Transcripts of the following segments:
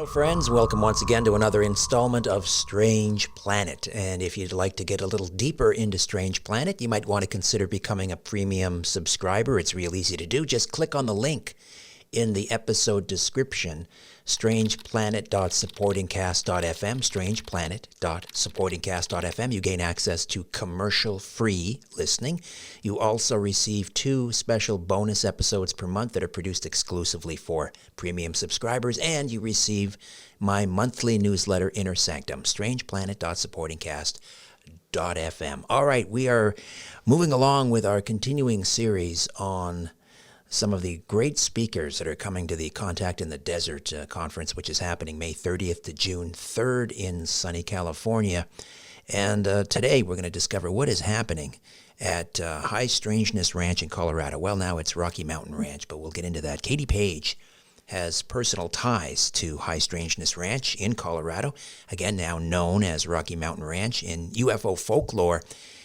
Hello, friends. Welcome once again to another installment of Strange Planet. And if you'd like to get a little deeper into Strange Planet, you might want to consider becoming a premium subscriber. It's real easy to do. Just click on the link in the episode description, strangeplanet.supportingcast.fm, strangeplanet.supportingcast.fm. You gain access to commercial-free listening. You also receive 2 special bonus episodes per month that are produced exclusively for premium subscribers, and you receive my monthly newsletter, Inner Sanctum, strangeplanet.supportingcast.fm. All right, we are moving along with our continuing series on some of the great speakers that are coming to the Contact in the Desert conference, which is happening May 30th to June 3rd in sunny California. And today we're going to discover what is happening at High Strangeness Ranch in Colorado. Well, now it's Rocky Mountain Ranch, but we'll get into that. Katie Paige has personal ties to High Strangeness Ranch in Colorado, again now known as Rocky Mountain Ranch. In UFO folklore,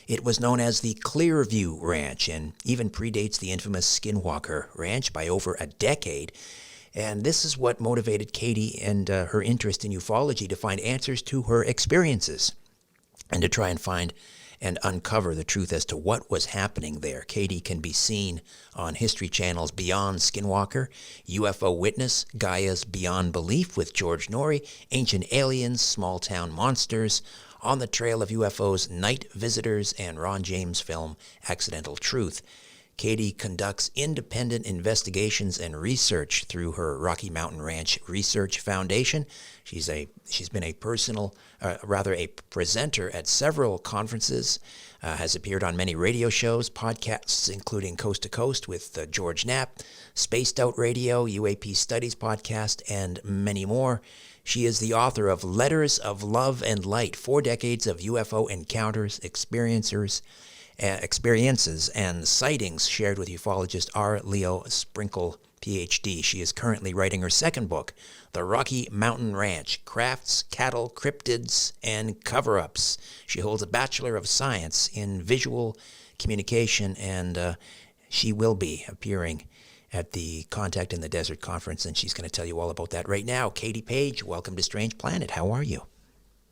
it was known as the Clearview Ranch and even predates the infamous Skinwalker Ranch by over a decade. And this is what motivated Katie and her interest in ufology to find answers to her experiences and to try and find and uncover the truth as to what was happening there. Katie can be seen on History Channel's Beyond Skinwalker, UFO Witness, Gaia's Beyond Belief with George Noory, Ancient Aliens, Small Town Monsters, On the Trail of UFOs, Night Visitors, and Ron James' film Accidental Truth. Katie conducts independent investigations and research through her Rocky Mountain Ranch Research Foundation. She's been a presenter at several conferences, has appeared on many radio shows, podcasts, including Coast to Coast with George Knapp, Spaced Out Radio, UAP Studies Podcast, and many more. She is the author of Letters of Love and Light, 4 decades of UFO encounters, experiences, and sightings shared with ufologist R. Leo Sprinkle, Ph.D. She is currently writing her second book, The Rocky Mountain Ranch, Crafts, Cattle, Cryptids, and Cover-Ups. She holds a Bachelor of Science in Visual Communication, and she will be appearing at the Contact in the Desert conference, and she's going to tell you all about that right now. Katie Paige, welcome to Strange Planet. How are you?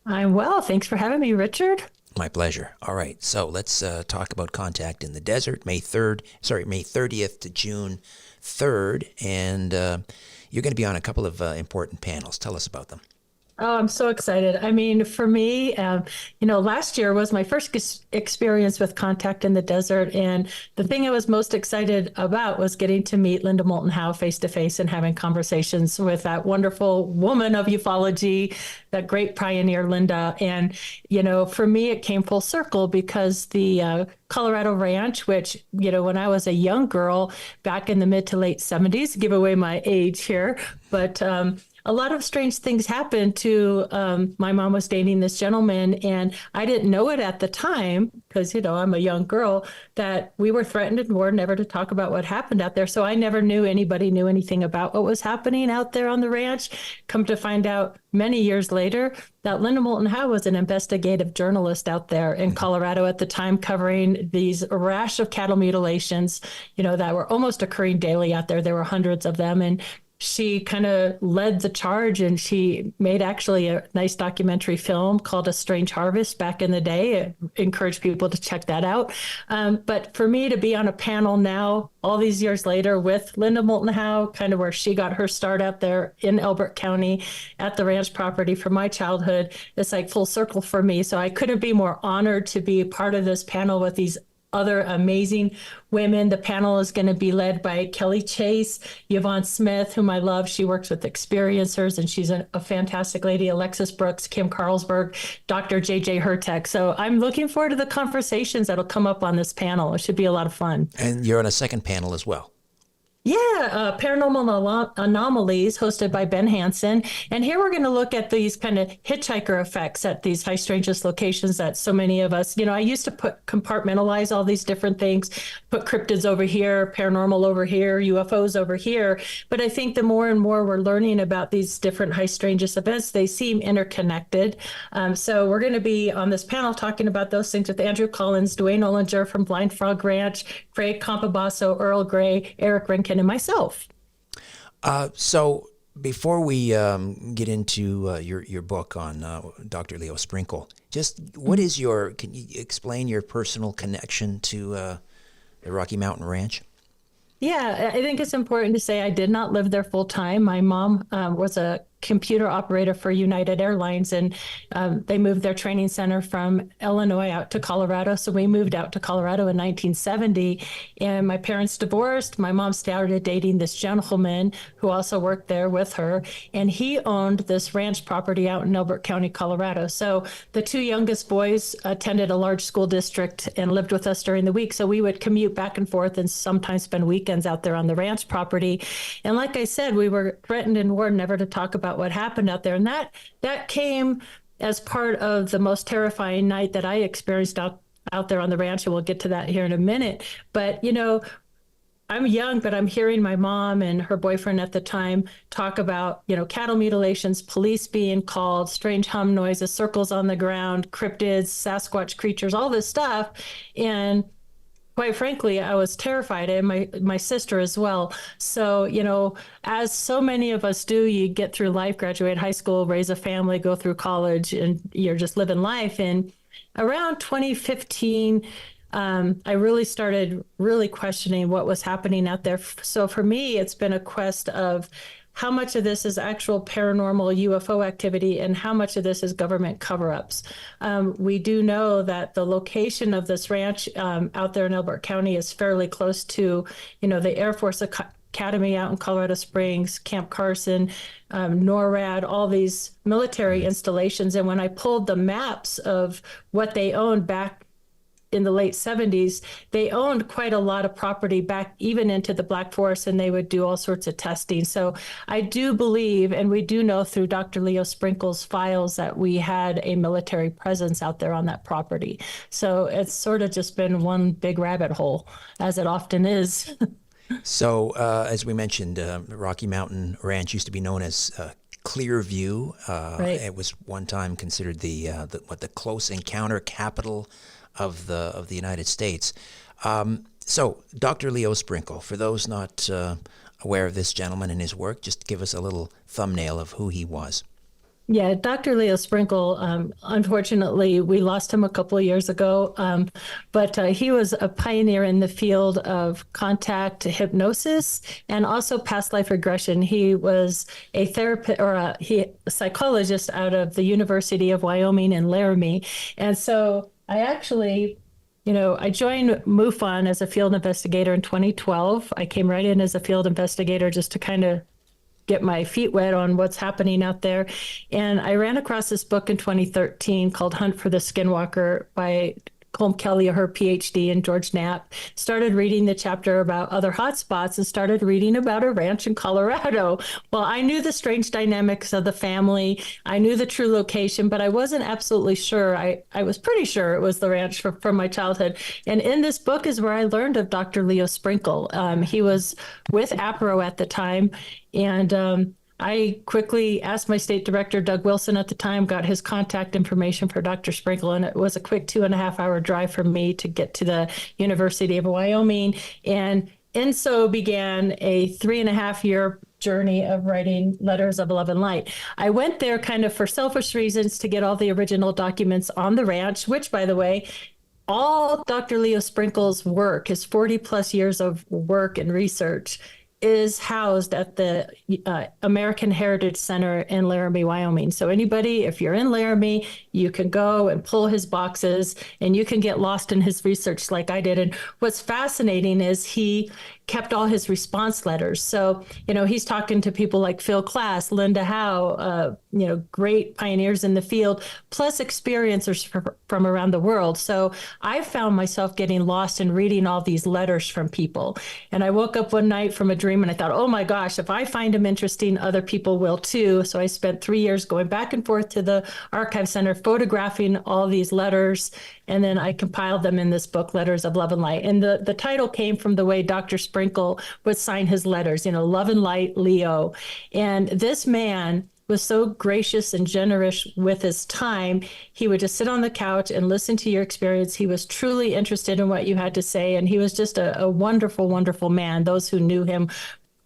I'm well. Thanks for having me, Richard. My pleasure. All right, so let's talk about Contact in the Desert, May 30th to June 3rd, and you're going to be on a couple of important panels. Tell us about them. Oh, I'm so excited. I mean, for me, last year was my first experience with Contact in the Desert. And the thing I was most excited about was getting to meet Linda Moulton Howe face to face and having conversations with that wonderful woman of ufology, that great pioneer, Linda. And, for me, it came full circle because the Colorado Ranch, which, when I was a young girl back in the mid to late 70s, give away my age here, but a lot of strange things happened to, my mom was dating this gentleman, and I didn't know it at the time because, I'm a young girl, that we were threatened and warned never to talk about what happened out there. So I never knew anybody knew anything about what was happening out there on the ranch. Come to find out many years later that Linda Moulton Howe was an investigative journalist out there in Colorado at the time, covering these rash of cattle mutilations, that were almost occurring daily out there. There were hundreds of them. And she kind of led the charge, and she made actually a nice documentary film called A Strange Harvest back in the day. I encourage people to check that out. But for me to be on a panel now, all these years later, with Linda Moulton Howe, kind of where she got her start out there in Elbert County at the ranch property from my childhood, it's like full circle for me. So I couldn't be more honored to be part of this panel with these other amazing women. The panel is going to be led by Kelly Chase, Yvonne Smith, whom I love. She works with experiencers, and she's a fantastic lady. Alexis Brooks, Kim Carlsberg, Dr. JJ Hertek. So I'm looking forward to the conversations that'll come up on this panel. It should be a lot of fun. And you're on a second panel as well. Yeah, Paranormal Anomalies, hosted by Ben Hansen. And here we're going to look at these kind of hitchhiker effects at these high strangeness locations that so many of us, I used to compartmentalize all these different things, put cryptids over here, paranormal over here, UFOs over here. But I think the more and more we're learning about these different high strangeness events, they seem interconnected. So we're going to be on this panel talking about those things with Andrew Collins, Dwayne Ollinger from Blind Frog Ranch, Craig Campobasso, Earl Gray, Eric Rankin, and myself. So Before we get into your book on Dr. Leo Sprinkle, just what is can you explain your personal connection to the Rocky Mountain Ranch? Yeah, I think it's important to say I did not live there full time. My mom was a computer operator for United Airlines, and they moved their training center from Illinois out to Colorado. So we moved out to Colorado in 1970, and my parents divorced. My mom started dating this gentleman who also worked there with her, and he owned this ranch property out in Elbert County, Colorado. So the two youngest boys attended a large school district and lived with us during the week. So we would commute back and forth and sometimes spend weekends out there on the ranch property. And like I said, we were threatened and warned never to talk about what happened out there. And that came as part of the most terrifying night that I experienced out there on the ranch. And we'll get to that here in a minute. But, I'm young, but I'm hearing my mom and her boyfriend at the time talk about, cattle mutilations, police being called, strange hum noises, circles on the ground, cryptids, Sasquatch creatures, all this stuff. And quite frankly, I was terrified, and my sister as well. So, as so many of us do, you get through life, graduate high school, raise a family, go through college, and you're just living life. And around 2015, I really started questioning what was happening out there. So for me, it's been a quest of how much of this is actual paranormal UFO activity and how much of this is government cover-ups. We do know that the location of this ranch out there in Elbert County is fairly close to, the Air Force Academy out in Colorado Springs, Camp Carson, NORAD, all these military installations. And when I pulled the maps of what they owned back in the late 70s, they owned quite a lot of property back even into the Black Forest, and they would do all sorts of testing. So I do believe, and we do know through Dr. Leo Sprinkle's files, that we had a military presence out there on that property. So it's sort of just been one big rabbit hole, as it often is. So as we mentioned, Rocky Mountain Ranch used to be known as Clearview. Right. It was one time considered the close encounter capital of the United States. So Dr. Leo Sprinkle, for those not aware of this gentleman and his work, just give us a little thumbnail of who he was. Yeah, Dr. Leo Sprinkle, unfortunately, we lost him a couple of years ago, but he was a pioneer in the field of contact hypnosis and also past life regression. He was a therapist or a psychologist out of the University of Wyoming in Laramie. And so I actually, I joined MUFON as a field investigator in 2012. I came right in as a field investigator just to kind of get my feet wet on what's happening out there. And I ran across this book in 2013 called Hunt for the Skinwalker by Colm Kelly, her PhD, and George Knapp. Started reading the chapter about other hotspots and started reading about a ranch in Colorado. Well, I knew the strange dynamics of the family. I knew the true location, but I wasn't absolutely sure. I was pretty sure it was the ranch from my childhood. And in this book is where I learned of Dr. Leo Sprinkle. He was with APRO at the time, and I quickly asked my state director, Doug Wilson, at the time, got his contact information for Dr. Sprinkle, and it was a quick 2.5-hour drive for me to get to the University of Wyoming. And so began a 3.5-year journey of writing Letters of Love and Light. I went there kind of for selfish reasons to get all the original documents on the ranch, which, by the way, all Dr. Leo Sprinkle's work, his 40 plus years of work and research, is housed at the American Heritage Center in Laramie, Wyoming. So anybody, if you're in Laramie, you can go and pull his boxes and you can get lost in his research like I did. And what's fascinating is he kept all his response letters. So, he's talking to people like Phil Klass, Linda Howe, great pioneers in the field, plus experiencers from around the world. So I found myself getting lost in reading all these letters from people. And I woke up one night from a dream and I thought, oh my gosh, if I find them interesting, other people will too. So I spent 3 years going back and forth to the Archive Center, photographing all these letters. And then I compiled them in this book, Letters of Love and Light. And the title came from the way Dr. Sprinkle would sign his letters, Love and Light, Leo. And this man was so gracious and generous with his time. He would just sit on the couch and listen to your experience. He was truly interested in what you had to say. And he was just a wonderful, wonderful man. Those who knew him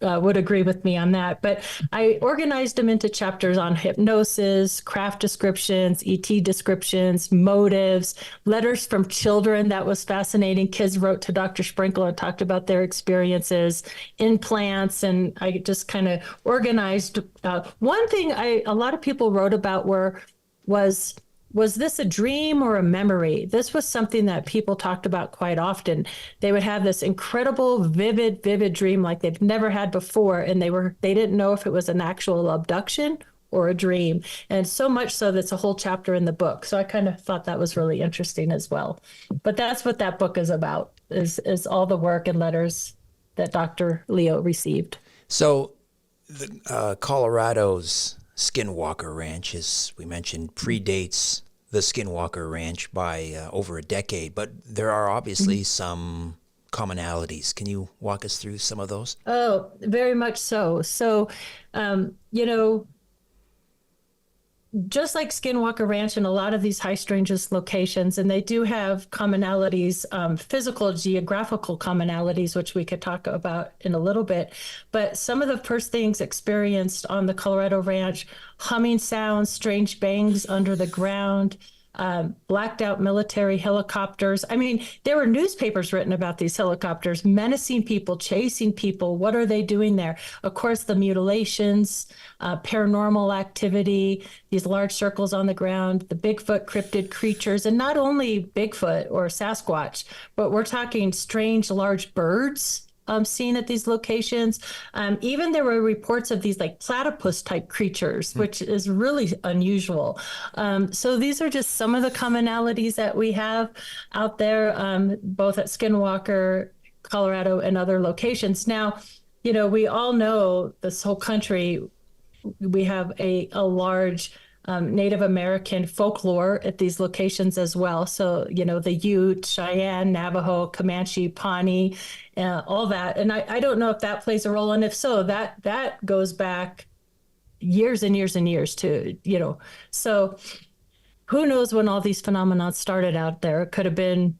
would agree with me on that. But I organized them into chapters on hypnosis, craft descriptions, ET descriptions, motives, letters from children. That was fascinating. Kids wrote to Dr. Sprinkle and talked about their experiences, implants, and I just kind of organized. One thing a lot of people wrote about was this a dream or a memory? This was something that people talked about quite often. They would have this incredible, vivid dream like they've never had before, and they didn't know if it was an actual abduction or a dream. And so much so that's a whole chapter in the book. So I kind of thought that was really interesting as well. But that's what that book is about, is all the work and letters that Dr. Leo received. So Colorado's Skinwalker Ranch, as we mentioned, predates the Skinwalker Ranch by over a decade, but there are obviously some commonalities. Can you walk us through some of those? Oh, very much so. So, just like Skinwalker Ranch and a lot of these high strangeness locations, and they do have commonalities, physical, geographical commonalities, which we could talk about in a little bit. But some of the first things experienced on the Colorado Ranch, humming sounds, strange bangs under the ground, blacked out military helicopters. I mean, there were newspapers written about these helicopters, menacing people, chasing people. What are they doing there? Of course, the mutilations, paranormal activity, these large circles on the ground, the Bigfoot cryptid creatures, and not only Bigfoot or Sasquatch, but we're talking strange large birds seen at these locations. Even there were reports of these like platypus type creatures, which is really unusual. So these are just some of the commonalities that we have out there, both at Skinwalker, Colorado, and other locations. Now, we all know this whole country, we have a large Native American folklore at these locations as well. So, the Ute, Cheyenne, Navajo, Comanche, Pawnee, all that. And I don't know if that plays a role. And if so, that goes back years and years and years too, So who knows when all these phenomena started out there? It could have been,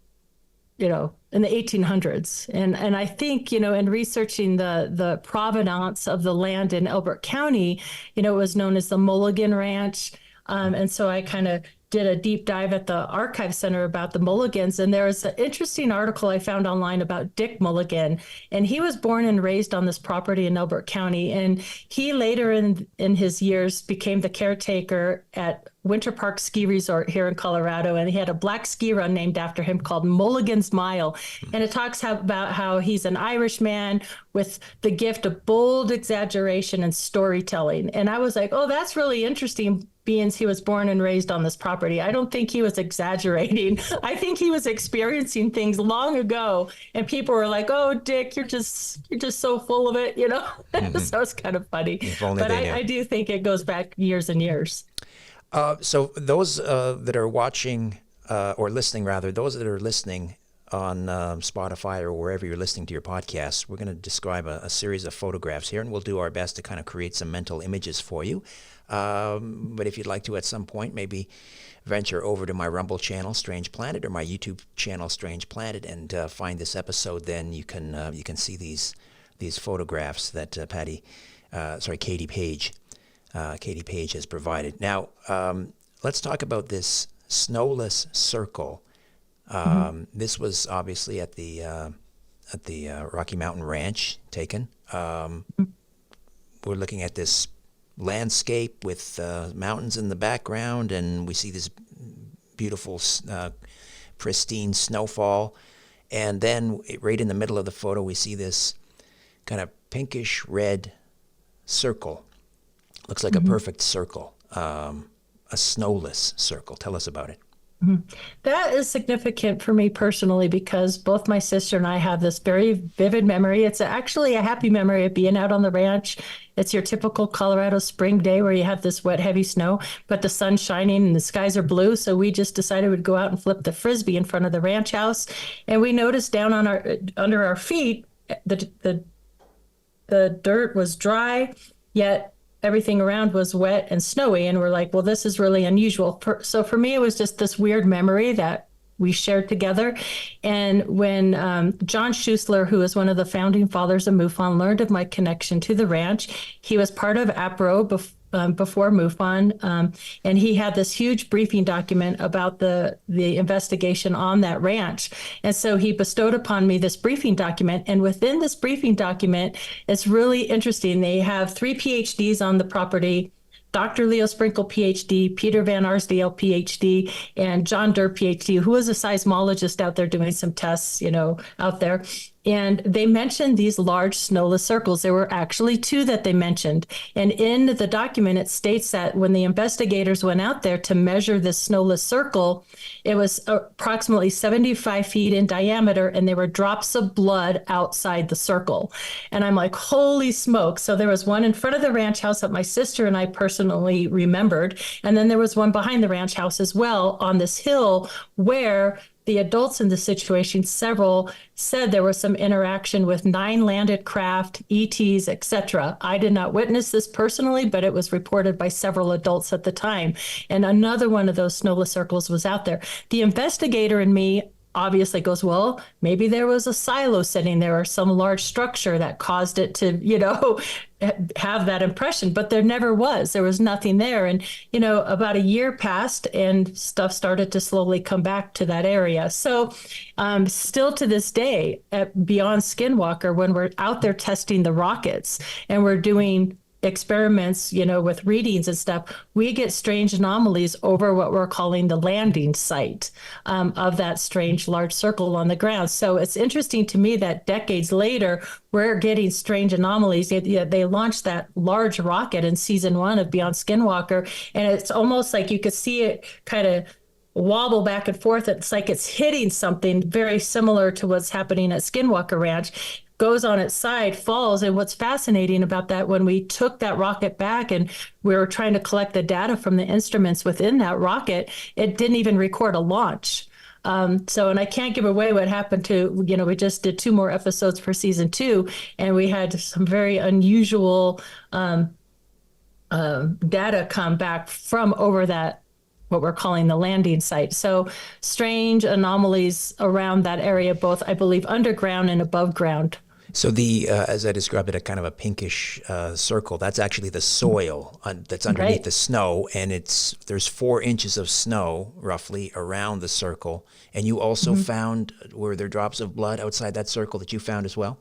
in the 1800s. And I think, in researching the provenance of the land in Elbert County, it was known as the Mulligan Ranch. And so I kind of did a deep dive at the Archive Center about the Mulligans. And there was an interesting article I found online about Dick Mulligan. And he was born and raised on this property in Elbert County. And he later in his years became the caretaker at Winter Park Ski Resort here in Colorado. And he had a black ski run named after him called Mulligan's Mile. And it talks about how he's an Irishman with the gift of bold exaggeration and storytelling. And I was like, oh, that's really interesting, being he was born and raised on this property. I don't think he was exaggerating. I think he was experiencing things long ago. And people were like, oh, Dick, you're just so full of it, So it's kind of funny. But I do think it goes back years and years. So those that are watching or listening, rather, those that are listening on Spotify or wherever you're listening to your podcast, we're going to describe a series of photographs here, and we'll do our best to kind of create some mental images for you. But if you'd like to at some point, maybe venture over to my Rumble channel, Strange Planet, or my YouTube channel, Strange Planet, and find this episode, then you can see these photographs that Katie Paige. Katie Paige has provided. Now, let's talk about this Snowless circle. This was obviously at the Rocky Mountain Ranch taken. We're looking at this landscape with mountains in the background, and we see this beautiful, pristine snowfall. And then right in the middle of the photo, we see this kind of pinkish red circle. Looks like a perfect circle, a snowless circle. Tell us about it. That is significant for me personally because both my sister and I have this very vivid memory. It's actually a happy memory of being out on the ranch. It's your typical Colorado spring day where you have this wet, heavy snow, but the sun's shining and the skies are blue. So we just decided we'd go out and flip the Frisbee in front of the ranch house. And we noticed down on under our feet, the dirt was dry, yet everything around was wet and snowy. And we're like, well, this is really unusual. So for me, it was just this weird memory that we shared together. And when John Schuessler, who is one of the founding fathers of MUFON, learned of my connection to the ranch, he was part of APRO before MUFON, and he had this huge briefing document about the investigation on that ranch. And so he bestowed upon me this briefing document. And within this briefing document, it's really interesting. They have 3 PhDs on the property: Dr. Leo Sprinkle, PhD, Peter Van Arsdale, PhD, and John Durr, PhD, who is a seismologist out there doing some tests, out there. And they mentioned these large snowless circles. There were actually 2 that they mentioned. And in the document, it states that when the investigators went out there to measure this snowless circle, it was approximately 75 feet in diameter, and there were drops of blood outside the circle. And I'm like, holy smoke. So there was one in front of the ranch house that my sister and I personally remembered. And then there was one behind the ranch house as well on this hill where the adults in the situation, several, said there was some interaction with 9 landed craft, ETs, etc. I did not witness this personally, but it was reported by several adults at the time. And another one of those snowless circles was out there. The investigator in me obviously goes, well, maybe there was a silo sitting there or some large structure that caused it to, have that impression, but there never was. There was nothing there. And, about a year passed and stuff started to slowly come back to that area. So still to this day, beyond Skinwalker, when we're out there testing the rockets and we're doing experiments, with readings and stuff, we get strange anomalies over what we're calling the landing site of that strange large circle on the ground. So it's interesting to me that decades later, we're getting strange anomalies. They launched that large rocket in season 1 of Beyond Skinwalker, and it's almost like you could see it kind of wobble back and forth. It's like it's hitting something very similar to what's happening at Skinwalker Ranch, goes on its side, falls. And what's fascinating about that, when we took that rocket back and we were trying to collect the data from the instruments within that rocket, it didn't even record a launch. And I can't give away what happened to, we just did 2 more episodes for season 2, and we had some very unusual data come back from over that, what we're calling the landing site. So strange anomalies around that area, both, I believe, underground and above ground. So as I described it, a kind of a pinkish circle, that's actually the soil that's underneath the snow, and there's 4 inches of snow roughly around the circle. And you also found, were there drops of blood outside that circle that you found as well?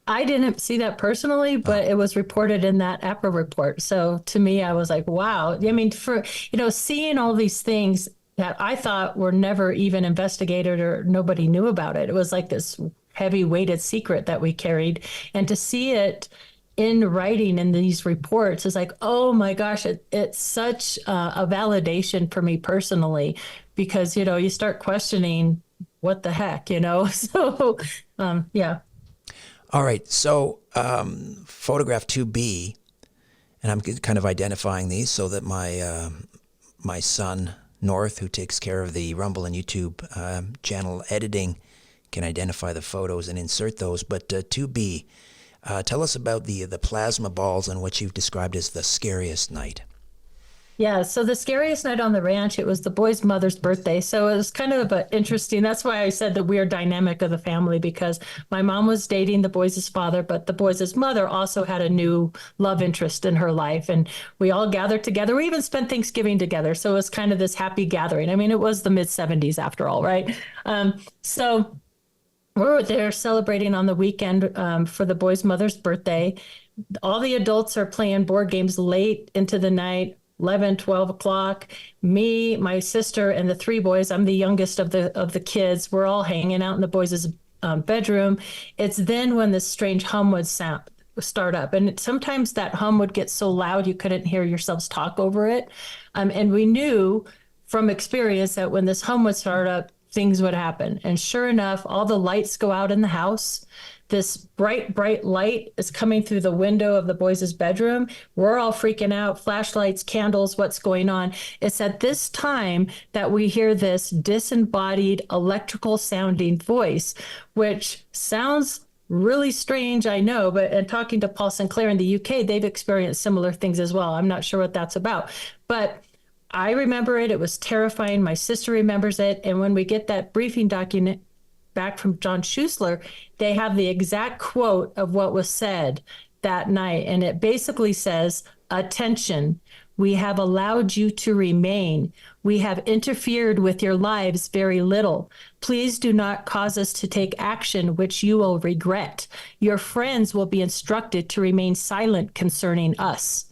I didn't see that personally, but it was reported in that APRA report. So to me, I was like, wow. I mean, for, seeing all these things that I thought were never even investigated or nobody knew about it. It was like this heavy weighted secret that we carried. And to see it in writing in these reports is like, oh my gosh, it's such a validation for me personally, because, you start questioning what the heck, So, yeah. All right. So photograph 2B, and I'm kind of identifying these so that my son, North, who takes care of the Rumble and YouTube channel editing, can identify the photos and insert those. But 2B, tell us about the plasma balls and what you've described as the scariest night. Yeah, so the scariest night on the ranch, it was the boy's mother's birthday. So it was kind of interesting. That's why I said the weird dynamic of the family, because my mom was dating the boys' father, but the boys' mother also had a new love interest in her life. And we all gathered together. We even spent Thanksgiving together. So it was kind of this happy gathering. I mean, it was the mid-70s after all, right? So we're there celebrating on the weekend for the boy's mother's birthday. All the adults are playing board games late into the night, 11, 12 o'clock. Me, my sister, and the 3 boys, I'm the youngest of the kids, we're all hanging out in the boys' bedroom. It's then when this strange hum would start up. And sometimes that hum would get so loud you couldn't hear yourselves talk over it. And we knew from experience that when this hum would start up, things would happen. And sure enough, all the lights go out in the house. This bright light is coming through the window of the boys' bedroom. We're all freaking out, flashlights, candles, what's going on? It's at this time that we hear this disembodied electrical sounding voice, which sounds really strange, I know, but in talking to Paul Sinclair in the UK, they've experienced similar things as well. I'm not sure what that's about. But I remember it. It was terrifying. My sister remembers it. And when we get that briefing document back from John Schuessler, they have the exact quote of what was said that night. And it basically says, "Attention, we have allowed you to remain. We have interfered with your lives very little. Please do not cause us to take action which you will regret. Your friends will be instructed to remain silent concerning us."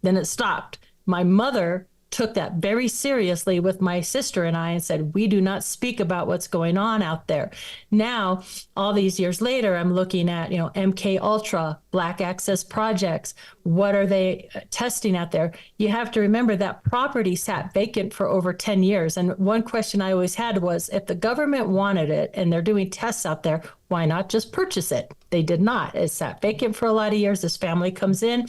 Then it stopped. My mother took that very seriously with my sister and I and said, "We do not speak about what's going on out there." Now, all these years later, I'm looking at, MK Ultra, Black Access Projects. What are they testing out there? You have to remember that property sat vacant for over 10 years. And one question I always had was, if the government wanted it and they're doing tests out there, why not just purchase it? They did not. It sat vacant for a lot of years. This family comes in.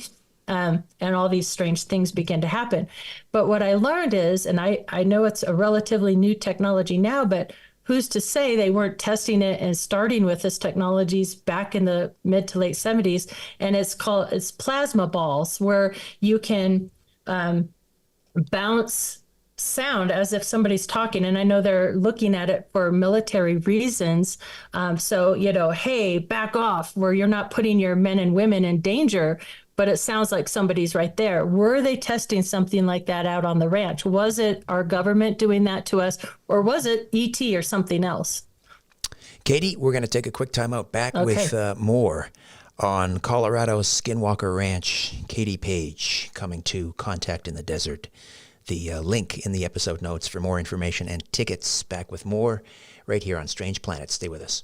And all these strange things begin to happen. But what I learned is, and I know it's a relatively new technology now, but who's to say they weren't testing it and starting with this technologies back in the mid to late 70s? And it's plasma balls, where you can bounce sound as if somebody's talking. And I know they're looking at it for military reasons. So, hey, back off, where you're not putting your men and women in danger, but it sounds like somebody's right there. Were they testing something like that out on the ranch? Was it our government doing that to us, or was it ET or something else? Katie, we're going to take a quick time out. Back with more on Colorado's Skinwalker Ranch. Katie Paige coming to Contact in the Desert. The link in the episode notes for more information and tickets. Back with more right here on Strange Planet. Stay with us.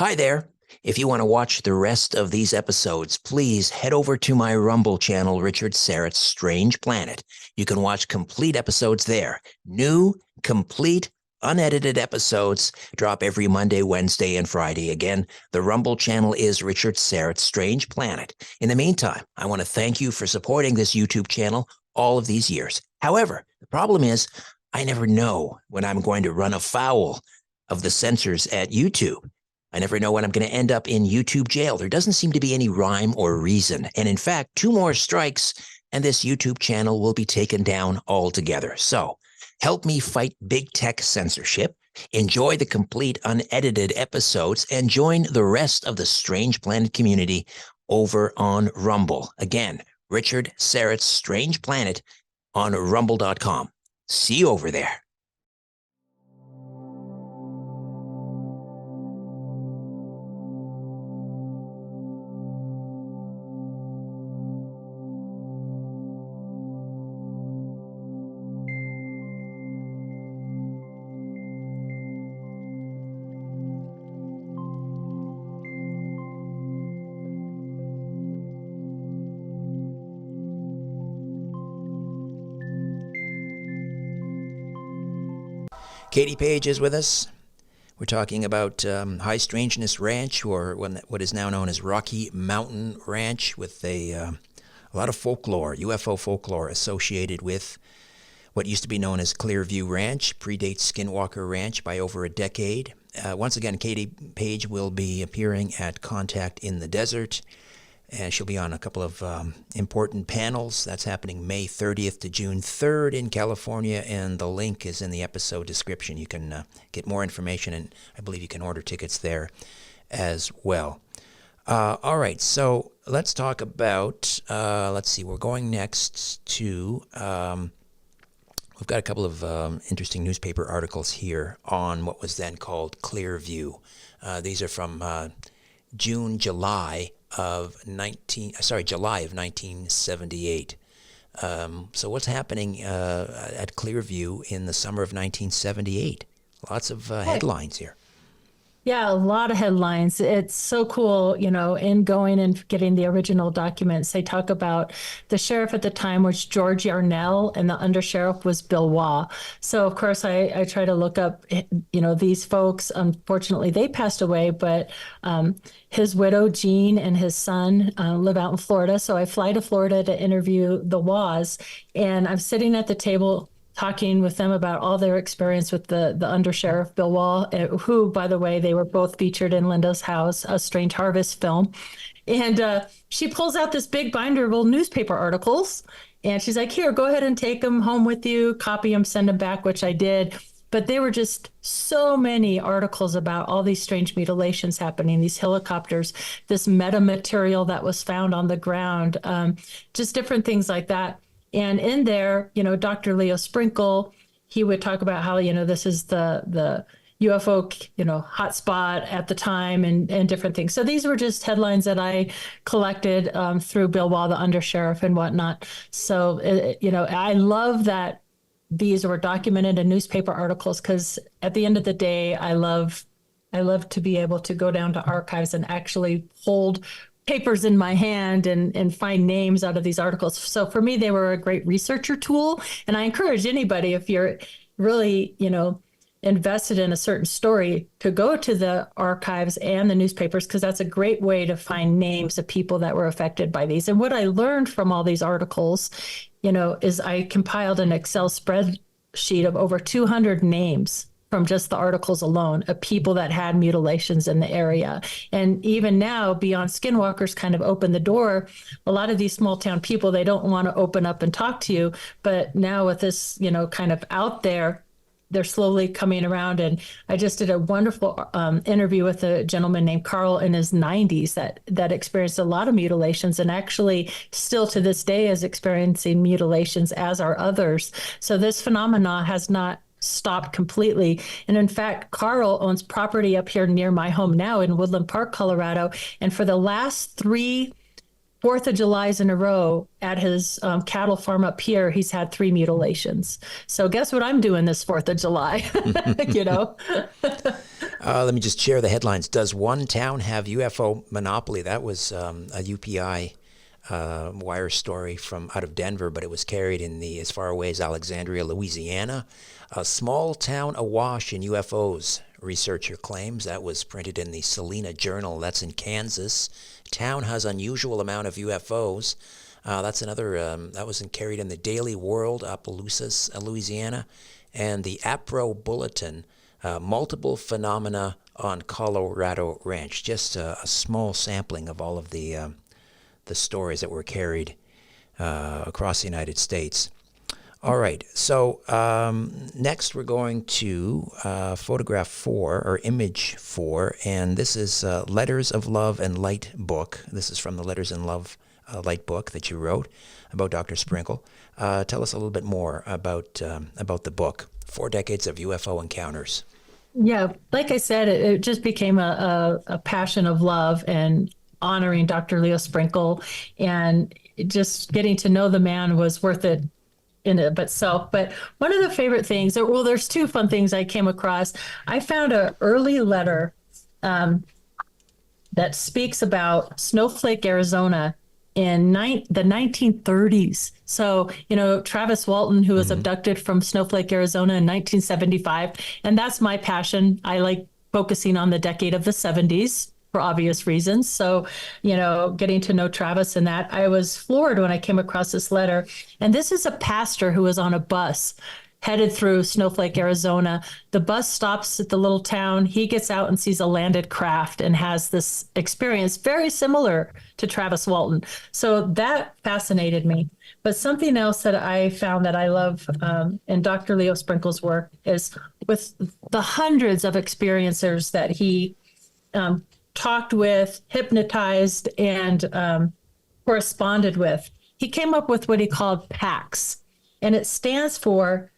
Hi there. If you want to watch the rest of these episodes, please head over to my Rumble channel, Richard Syrett's Strange Planet. You can watch complete episodes there. New, complete, unedited episodes drop every Monday, Wednesday, and Friday. Again, the Rumble channel is Richard Syrett's Strange Planet. In the meantime, I want to thank you for supporting this YouTube channel all of these years. However, the problem is I never know when I'm going to run afoul of the censors at YouTube. I never know when I'm going to end up in YouTube jail. There doesn't seem to be any rhyme or reason. And in fact, 2 more strikes and this YouTube channel will be taken down altogether. So help me fight big tech censorship, enjoy the complete unedited episodes, and join the rest of the Strange Planet community over on Rumble. Again, Richard Syrett's Strange Planet on rumble.com. See you over there. Katie Paige is with us. We're talking about High Strangeness Ranch, or what is now known as Rocky Mountain Ranch, with a lot of folklore, UFO folklore associated with what used to be known as Clearview Ranch, predates Skinwalker Ranch by over a decade. Once again, Katie Paige will be appearing at Contact in the Desert, and she'll be on a couple of important panels. That's happening May 30th to June 3rd in California, and the link is in the episode description. You can get more information, and I believe you can order tickets there as well. All right, so let's talk about, let's see, we're going next to, we've got a couple of interesting newspaper articles here on what was then called Clearview. These are from July of 1978. So what's happening at Clearview in the summer of 1978? Lots of headlines here. Yeah, a lot of headlines. It's so cool, in going and getting the original documents. They talk about the sheriff at the time was George Yarnell, and the undersheriff was Bill Waugh. So, of course, I try to look up, these folks. Unfortunately, they passed away, but his widow, Jean, and his son live out in Florida. So I fly to Florida to interview the Waughs, and I'm sitting at the table talking with them about all their experience with the undersheriff, Bill Waugh, who, by the way, they were both featured in Linda's House, a Strange Harvest film. And she pulls out this big binder of old newspaper articles. And she's like, here, go ahead and take them home with you, copy them, send them back, which I did. But there were just so many articles about all these strange mutilations happening, these helicopters, this metamaterial that was found on the ground, just different things like that. And in there, Dr. Leo Sprinkle, he would talk about how, this is the UFO, hotspot at the time and different things. So these were just headlines that I collected through Bill Wall, the undersheriff and whatnot. So, I love that these were documented in newspaper articles because at the end of the day, I love to be able to go down to archives and actually hold papers in my hand and find names out of these articles. So for me, they were a great researcher tool. And I encourage anybody, if you're really, invested in a certain story, to go to the archives and the newspapers, because that's a great way to find names of people that were affected by these. And what I learned from all these articles, is I compiled an Excel spreadsheet of over 200 names from just the articles alone of people that had mutilations in the area. And even now, Beyond Skinwalkers kind of opened the door. A lot of these small town people, they don't want to open up and talk to you. But now with this, kind of out there, they're slowly coming around. And I just did a wonderful interview with a gentleman named Carl in his 90s that experienced a lot of mutilations and actually still to this day is experiencing mutilations, as are others. So this phenomena has not stopped completely. And in fact, Carl owns property up here near my home now in Woodland Park, Colorado. And for the last 3 4th of Julys in a row at his cattle farm up here, he's had 3 mutilations. So guess what I'm doing this 4th of July, Let me just share the headlines. Does one town have UFO monopoly? That was a UPI wire story from out of Denver, but it was carried in as far away as Alexandria, Louisiana. A small town awash in UFOs, researcher claims. That was printed in the Salina Journal. That's in Kansas. Town has unusual amount of UFOs. That's another, that was carried in the Daily World, Opelousas, Louisiana. And the APRO Bulletin, multiple phenomena on Colorado Ranch. Just a small sampling of all of the stories that were carried across the United States. All right, so next we're going to photograph 4, or image 4, and this is Letters of Love and Light book. This is from the Letters and Love Light book that you wrote about Dr. Sprinkle. Tell us a little bit more about the book, 4 Decades of UFO Encounters. Yeah, like I said, it just became a passion of love and honoring Dr. Leo Sprinkle, and just getting to know the man was worth it in it itself. But one of the favorite things, there's 2 fun things I came across. I found an early letter that speaks about Snowflake, Arizona in the 1930s. So, Travis Walton, who was abducted from Snowflake, Arizona in 1975. And that's my passion. I like focusing on the decade of the 70s. For obvious reasons. So, getting to know Travis and that, I was floored when I came across this letter. And this is a pastor who was on a bus headed through Snowflake, Arizona. The bus stops at the little town. He gets out and sees a landed craft and has this experience very similar to Travis Walton. So that fascinated me. But something else that I found that I love in Dr. Leo Sprinkle's work is with the hundreds of experiencers that he talked with, hypnotized, and corresponded with. He came up with what he called PACS, and it stands for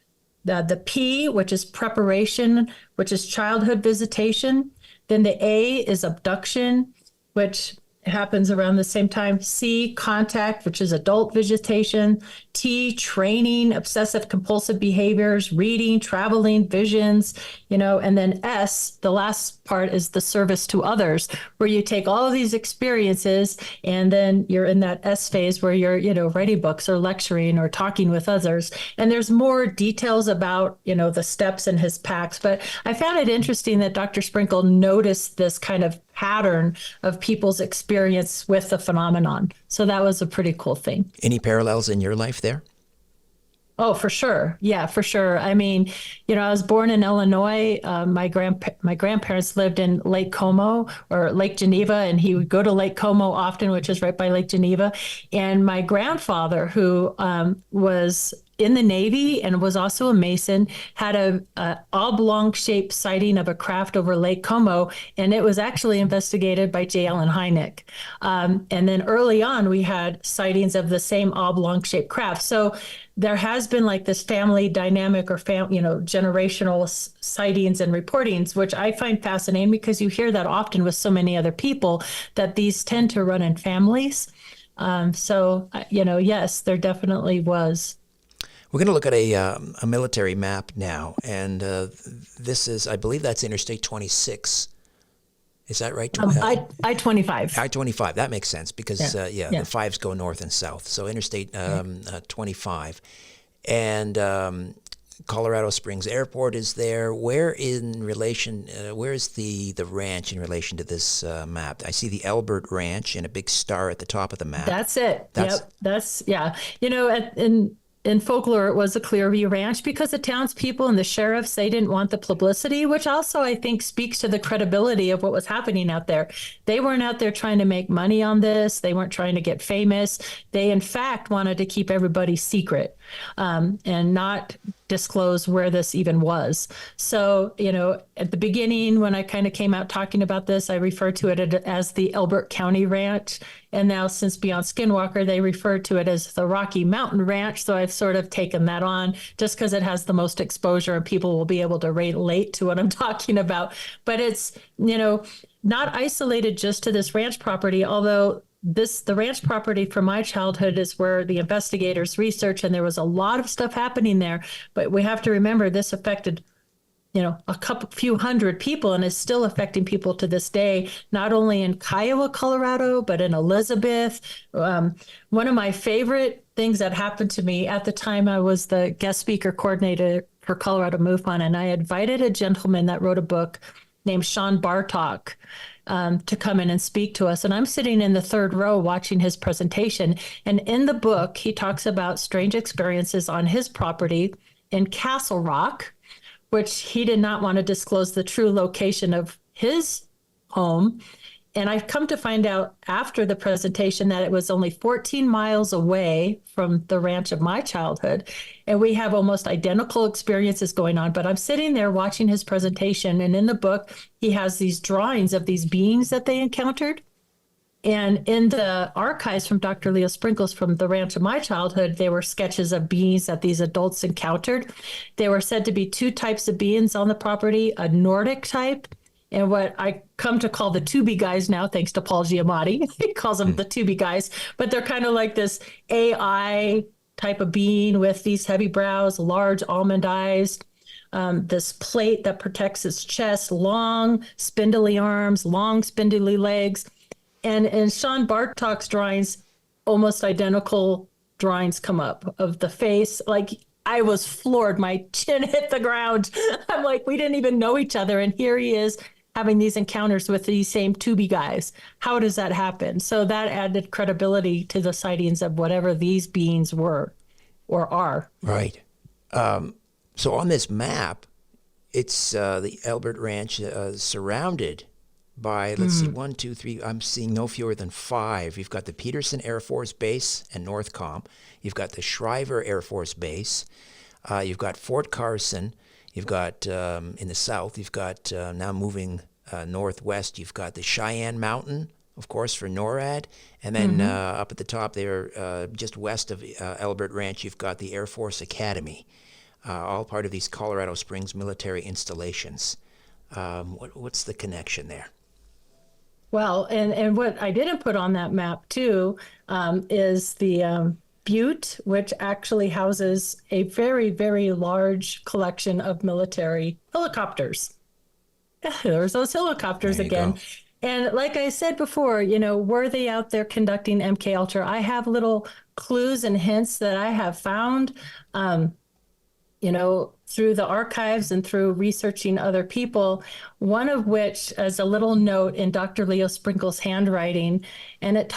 the P, which is preparation, which is childhood visitation. Then the A is abduction, which happens around the same time. C, contact, which is adult visitation. T, training, obsessive compulsive behaviors, reading, traveling, visions, and then S, the last part, is the service to others, where you take all of these experiences and then you're in that S phase where you're, writing books or lecturing or talking with others. And there's more details about, the steps in his PACS. But I found it interesting that Dr. Sprinkle noticed this kind of pattern of people's experience with the phenomenon. So that was a pretty cool thing. Any parallels in your life there? Oh, for sure. Yeah, for sure. I mean, I was born in Illinois. My grandparents lived in Lake Como or Lake Geneva, and he would go to Lake Como often, which is right by Lake Geneva. And my grandfather, who was in the Navy and was also a Mason, had a oblong shaped sighting of a craft over Lake Como, and it was actually investigated by J. Allen Hynek. And then early on, we had sightings of the same oblong shaped craft. So there has been like this family dynamic or generational sightings and reportings, which I find fascinating because you hear that often with so many other people that these tend to run in families. Yes, there definitely was. We're going to look at a military map now, and this is, I believe that's Interstate 26. Is that right? I-25. I-25. That makes sense because, Yeah. the fives go north and south. So Interstate 25. And Colorado Springs Airport is there. Where is the ranch in relation to this map? I see the Albert Ranch and a big star at the top of the map. That's it. Yep. That's, yeah. In folklore, it was a Clearview Ranch because the townspeople and the sheriffs, they didn't want the publicity, which also I think speaks to the credibility of what was happening out there. They weren't out there trying to make money on this. They weren't trying to get famous. They, in fact, wanted to keep everybody secret and not disclose where this even was. So, at the beginning, when I kind of came out talking about this, I referred to it as the Elbert County Ranch. And now, since Beyond Skinwalker, they refer to it as the Rocky Mountain Ranch. So I've sort of taken that on just because it has the most exposure and people will be able to relate to what I'm talking about. But it's, not isolated just to this ranch property, although the ranch property from my childhood is where the investigators research, and there was a lot of stuff happening there. But we have to remember this affected, a few hundred people and is still affecting people to this day, not only in Kiowa, Colorado, but in Elizabeth. One of my favorite things that happened to me at the time, I was the guest speaker coordinator for Colorado MUFON, and I invited a gentleman that wrote a book named Sean Bartok to come in and speak to us. And I'm sitting in the third row watching his presentation. And in the book, he talks about strange experiences on his property in Castle Rock, which he did not want to disclose the true location of his home. And I've come to find out after the presentation that it was only 14 miles away from the ranch of my childhood. And we have almost identical experiences going on. But I'm sitting there watching his presentation. And in the book, he has these drawings of these beings that they encountered. And in the archives from Dr. Leo Sprinkles from the ranch of my childhood, there were sketches of beings that these adults encountered. There were said to be two types of beings on the property, a Nordic type and what I come to call the Tubi guys now, thanks to Paul Giamatti. He calls them the Tubi guys, but they're kind of like this AI type of being with these heavy brows, large almond eyes, this plate that protects its chest, long spindly arms, long spindly legs. And in Sean Bartok's drawings, almost identical drawings come up of the face. Like, I was floored. My chin hit the ground. I'm like, we didn't even know each other. And here he is having these encounters with these same Tubi guys. How does that happen? So that added credibility to the sightings of whatever these beings were or are. Right. So on this map, it's the Albert Ranch surrounded by, let's see, 1, 2, 3, I'm seeing no fewer than 5. You've got the Peterson Air Force Base and Northcom. You've got the Shriver Air Force Base. You've got Fort Carson. You've got, in the south, you've got, now moving northwest, you've got the Cheyenne Mountain, of course, for NORAD. And then up at the top there, just west of Albert Ranch, you've got the Air Force Academy, all part of these Colorado Springs military installations. What's the connection there? Well, and what I didn't put on that map, too, is the Butte, which actually houses a very, very large collection of military helicopters. There's those helicopters again. Go. And like I said before, were they out there conducting MK Ultra? I have little clues and hints that I have found, through the archives and through researching other people, one of which is a little note in Dr. Leo Sprinkle's handwriting. And it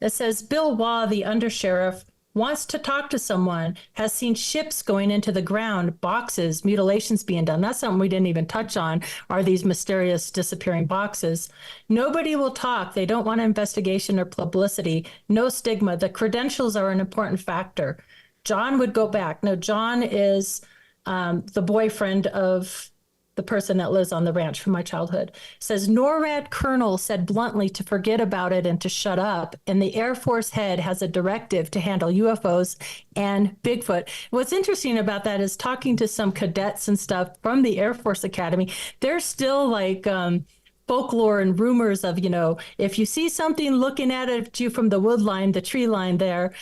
says, Bill Waugh, the undersheriff, wants to talk to someone, has seen ships going into the ground, boxes, mutilations being done. That's something we didn't even touch on, are these mysterious disappearing boxes. Nobody will talk. They don't want an investigation or publicity. No stigma. The credentials are an important factor. John would go back. No, John is the boyfriend of the person that lives on the ranch from my childhood. Says NORAD colonel said bluntly to forget about it and to shut up. And the Air Force head has a directive to handle UFOs and Bigfoot. What's interesting about that is talking to some cadets and stuff from the Air Force Academy, they're still like folklore and rumors of, if you see something looking at you from the wood line, the tree line there,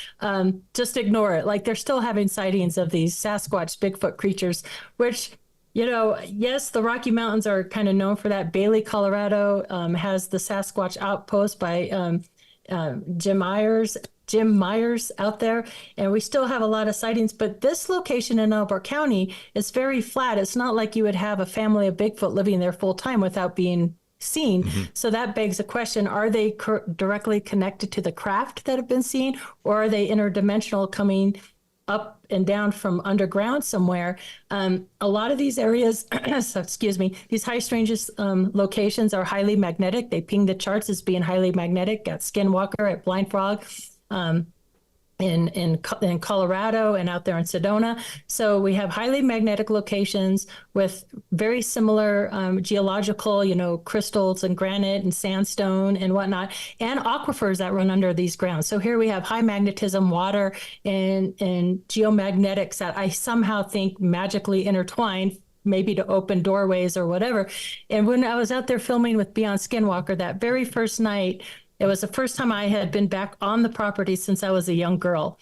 just ignore it. Like they're still having sightings of these Sasquatch, Bigfoot creatures, which, yes, the Rocky Mountains are kind of known for that. Bailey, Colorado has the Sasquatch Outpost by Jim Myers out there, and we still have a lot of sightings. But this location in Elbert County is very flat. It's not like you would have a family of Bigfoot living there full time without being seen. Mm-hmm. So that begs a question: are they directly connected to the craft that have been seen, or are they interdimensional coming up and down from underground somewhere? A lot of these areas, these high strangeness locations are highly magnetic. They ping the charts as being highly magnetic. Got Skinwalker at Blind Frog in Colorado and out there in Sedona. So we have highly magnetic locations with very similar geological, crystals and granite and sandstone and whatnot, and aquifers that run under these grounds. So here we have high magnetism, water, and geomagnetics that I somehow think magically intertwine, maybe to open doorways or whatever. And when I was out there filming with Beyond Skinwalker, that very first night, it was the first time I had been back on the property since I was a young girl.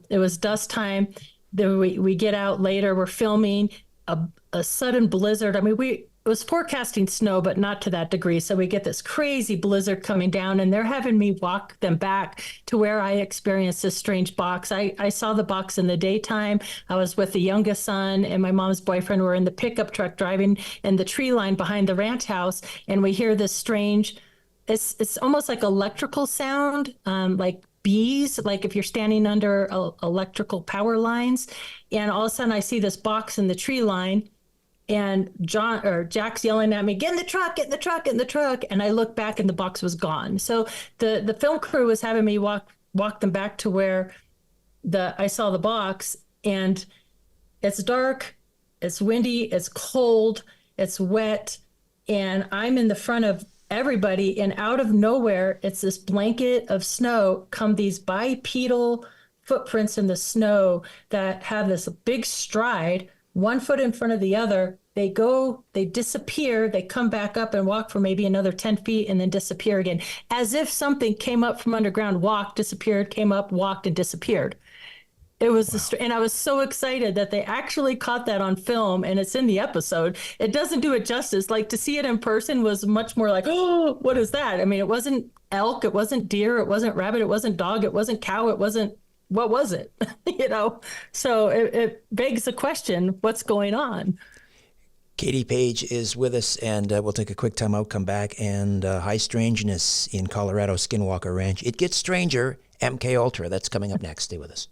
It was dusk time. Then we get out later. We're filming a sudden blizzard. I mean, it was forecasting snow, but not to that degree. So we get this crazy blizzard coming down, and they're having me walk them back to where I experienced this strange box. I saw the box in the daytime. I was with the youngest son, and my mom's boyfriend were in the pickup truck driving in the tree line behind the ranch house, and we hear this strange. It's almost like electrical sound, like bees, like if you're standing under electrical power lines. And all of a sudden I see this box in the tree line, and Jack's yelling at me, get in the truck, get in the truck, get in the truck. And I look back and the box was gone. So the film crew was having me walk them back to where I saw the box, and it's dark, it's windy, it's cold, it's wet. And I'm in the front of everybody, and out of nowhere, it's this blanket of snow come these bipedal footprints in the snow that have this big stride, 1 foot in front of the other. They disappear, they come back up and walk for maybe another 10 feet and then disappear again, as if something came up from underground, walked, disappeared, came up, walked, and disappeared. It was, wow. And I was so excited that they actually caught that on film, and it's in the episode. It doesn't do it justice. Like, to see it in person was much more like, oh, what is that? I mean, it wasn't elk, it wasn't deer, it wasn't rabbit, it wasn't dog, it wasn't cow, it wasn't, what was it? So it begs the question, what's going on? Katie Paige is with us, and we'll take a quick time out, come back, and High Strangeness in Colorado, Skinwalker Ranch. It gets stranger, MK Ultra. That's coming up next. Stay with us.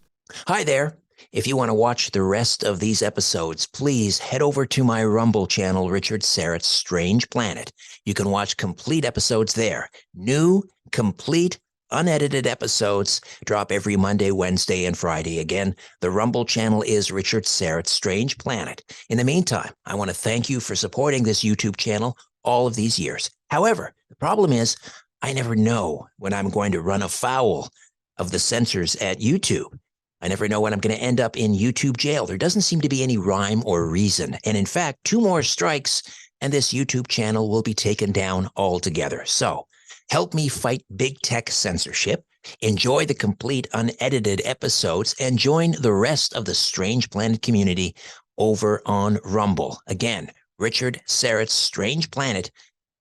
Hi there. If you want to watch the rest of these episodes, please head over to my Rumble channel, Richard Syrett's Strange Planet. You can watch complete episodes there. New, complete, unedited episodes drop every Monday, Wednesday, and Friday. Again, the Rumble channel is Richard Syrett's Strange Planet. In the meantime, I want to thank you for supporting this YouTube channel all of these years. However, the problem is I never know when I'm going to run afoul of the censors at YouTube. I never know when I'm going to end up in YouTube jail. There doesn't seem to be any rhyme or reason. And in fact, 2 more strikes and this YouTube channel will be taken down altogether. So help me fight big tech censorship, enjoy the complete unedited episodes, and join the rest of the Strange Planet community over on Rumble. Again, Richard Syrett's Strange Planet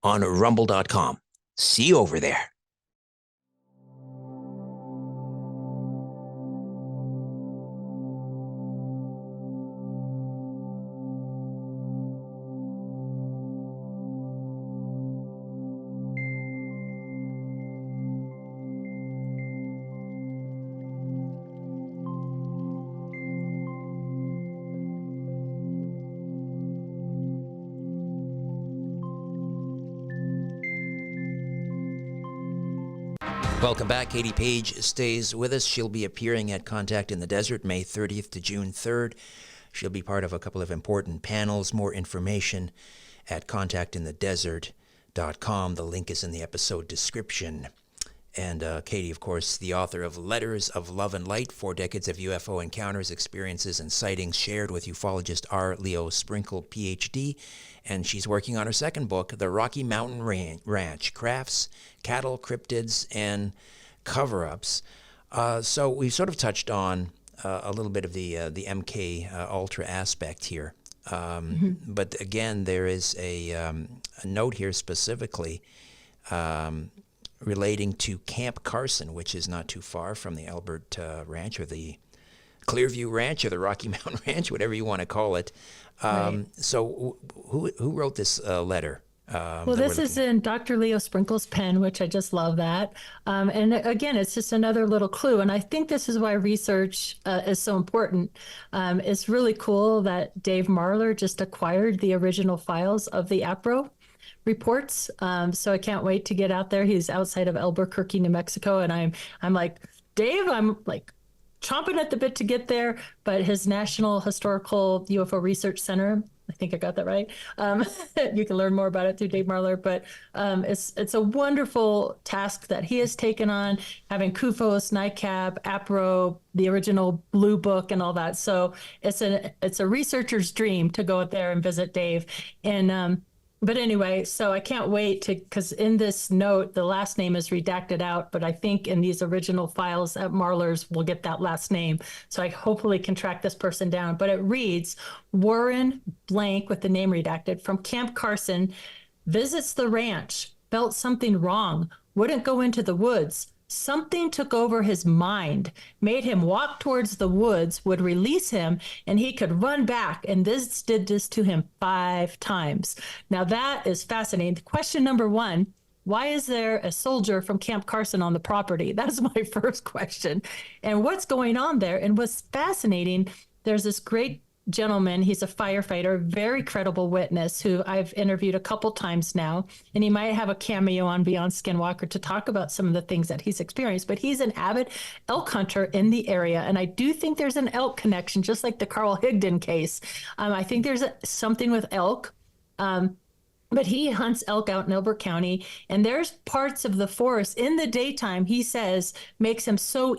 on rumble.com. See you over there. Welcome back. Katie Paige stays with us. She'll be appearing at Contact in the Desert May 30th to June 3rd. She'll be part of a couple of important panels. More information at contactinthedesert.com. The link is in the episode description. And Katie, of course, the author of Letters of Love and Light, 4 Decades of UFO Encounters, Experiences, and Sightings, shared with ufologist R. Leo Sprinkle, Ph.D., and she's working on her second book, The Rocky Mountain Ranch, Crafts, Cattle, Cryptids, and Cover-Ups. So we've sort of touched on a little bit of the MK Ultra aspect here. But again, there is a note here specifically relating to Camp Carson, which is not too far from the Albert Ranch or the Clearview Ranch or the Rocky Mountain Ranch, whatever you want to call it. Right. So who wrote this letter? Well, this is in Dr. Leo Sprinkle's pen, which I just love that. And again, it's just another little clue. And I think this is why research is so important. It's really cool that Dave Marler just acquired the original files of the APRO reports. So I can't wait to get out there. He's outside of Albuquerque, New Mexico. And I'm like, Dave, I'm like chomping at the bit to get there. But his National Historical UFO Research Center, I think I got that right. You can learn more about it through Dave Marler, but it's a wonderful task that he has taken on, having CUFOS, NICAP, APRO, the original Blue Book, and all that. So it's a researcher's dream to go out there and visit Dave. And but anyway, so I can't wait because in this note, the last name is redacted out, but I think in these original files at Marler's, we'll get that last name. So I hopefully can track this person down. But it reads, Warren blank with the name redacted from Camp Carson visits the ranch, felt something wrong, wouldn't go into the woods. Something took over his mind, made him walk towards the woods, would release him, and he could run back. And this did this to him 5 times. Now, that is fascinating. Question number 1, why is there a soldier from Camp Carson on the property? That's my first question. And what's going on there? And what's fascinating, there's this great gentleman. He's a firefighter, very credible witness who I've interviewed a couple times now, and he might have a cameo on Beyond Skinwalker to talk about some of the things that he's experienced, but he's an avid elk hunter in the area. And I do think there's an elk connection, just like the Carl Higdon case. I think there's something with elk. But he hunts elk out in Elbert County, and there's parts of the forest in the daytime, he says, makes him so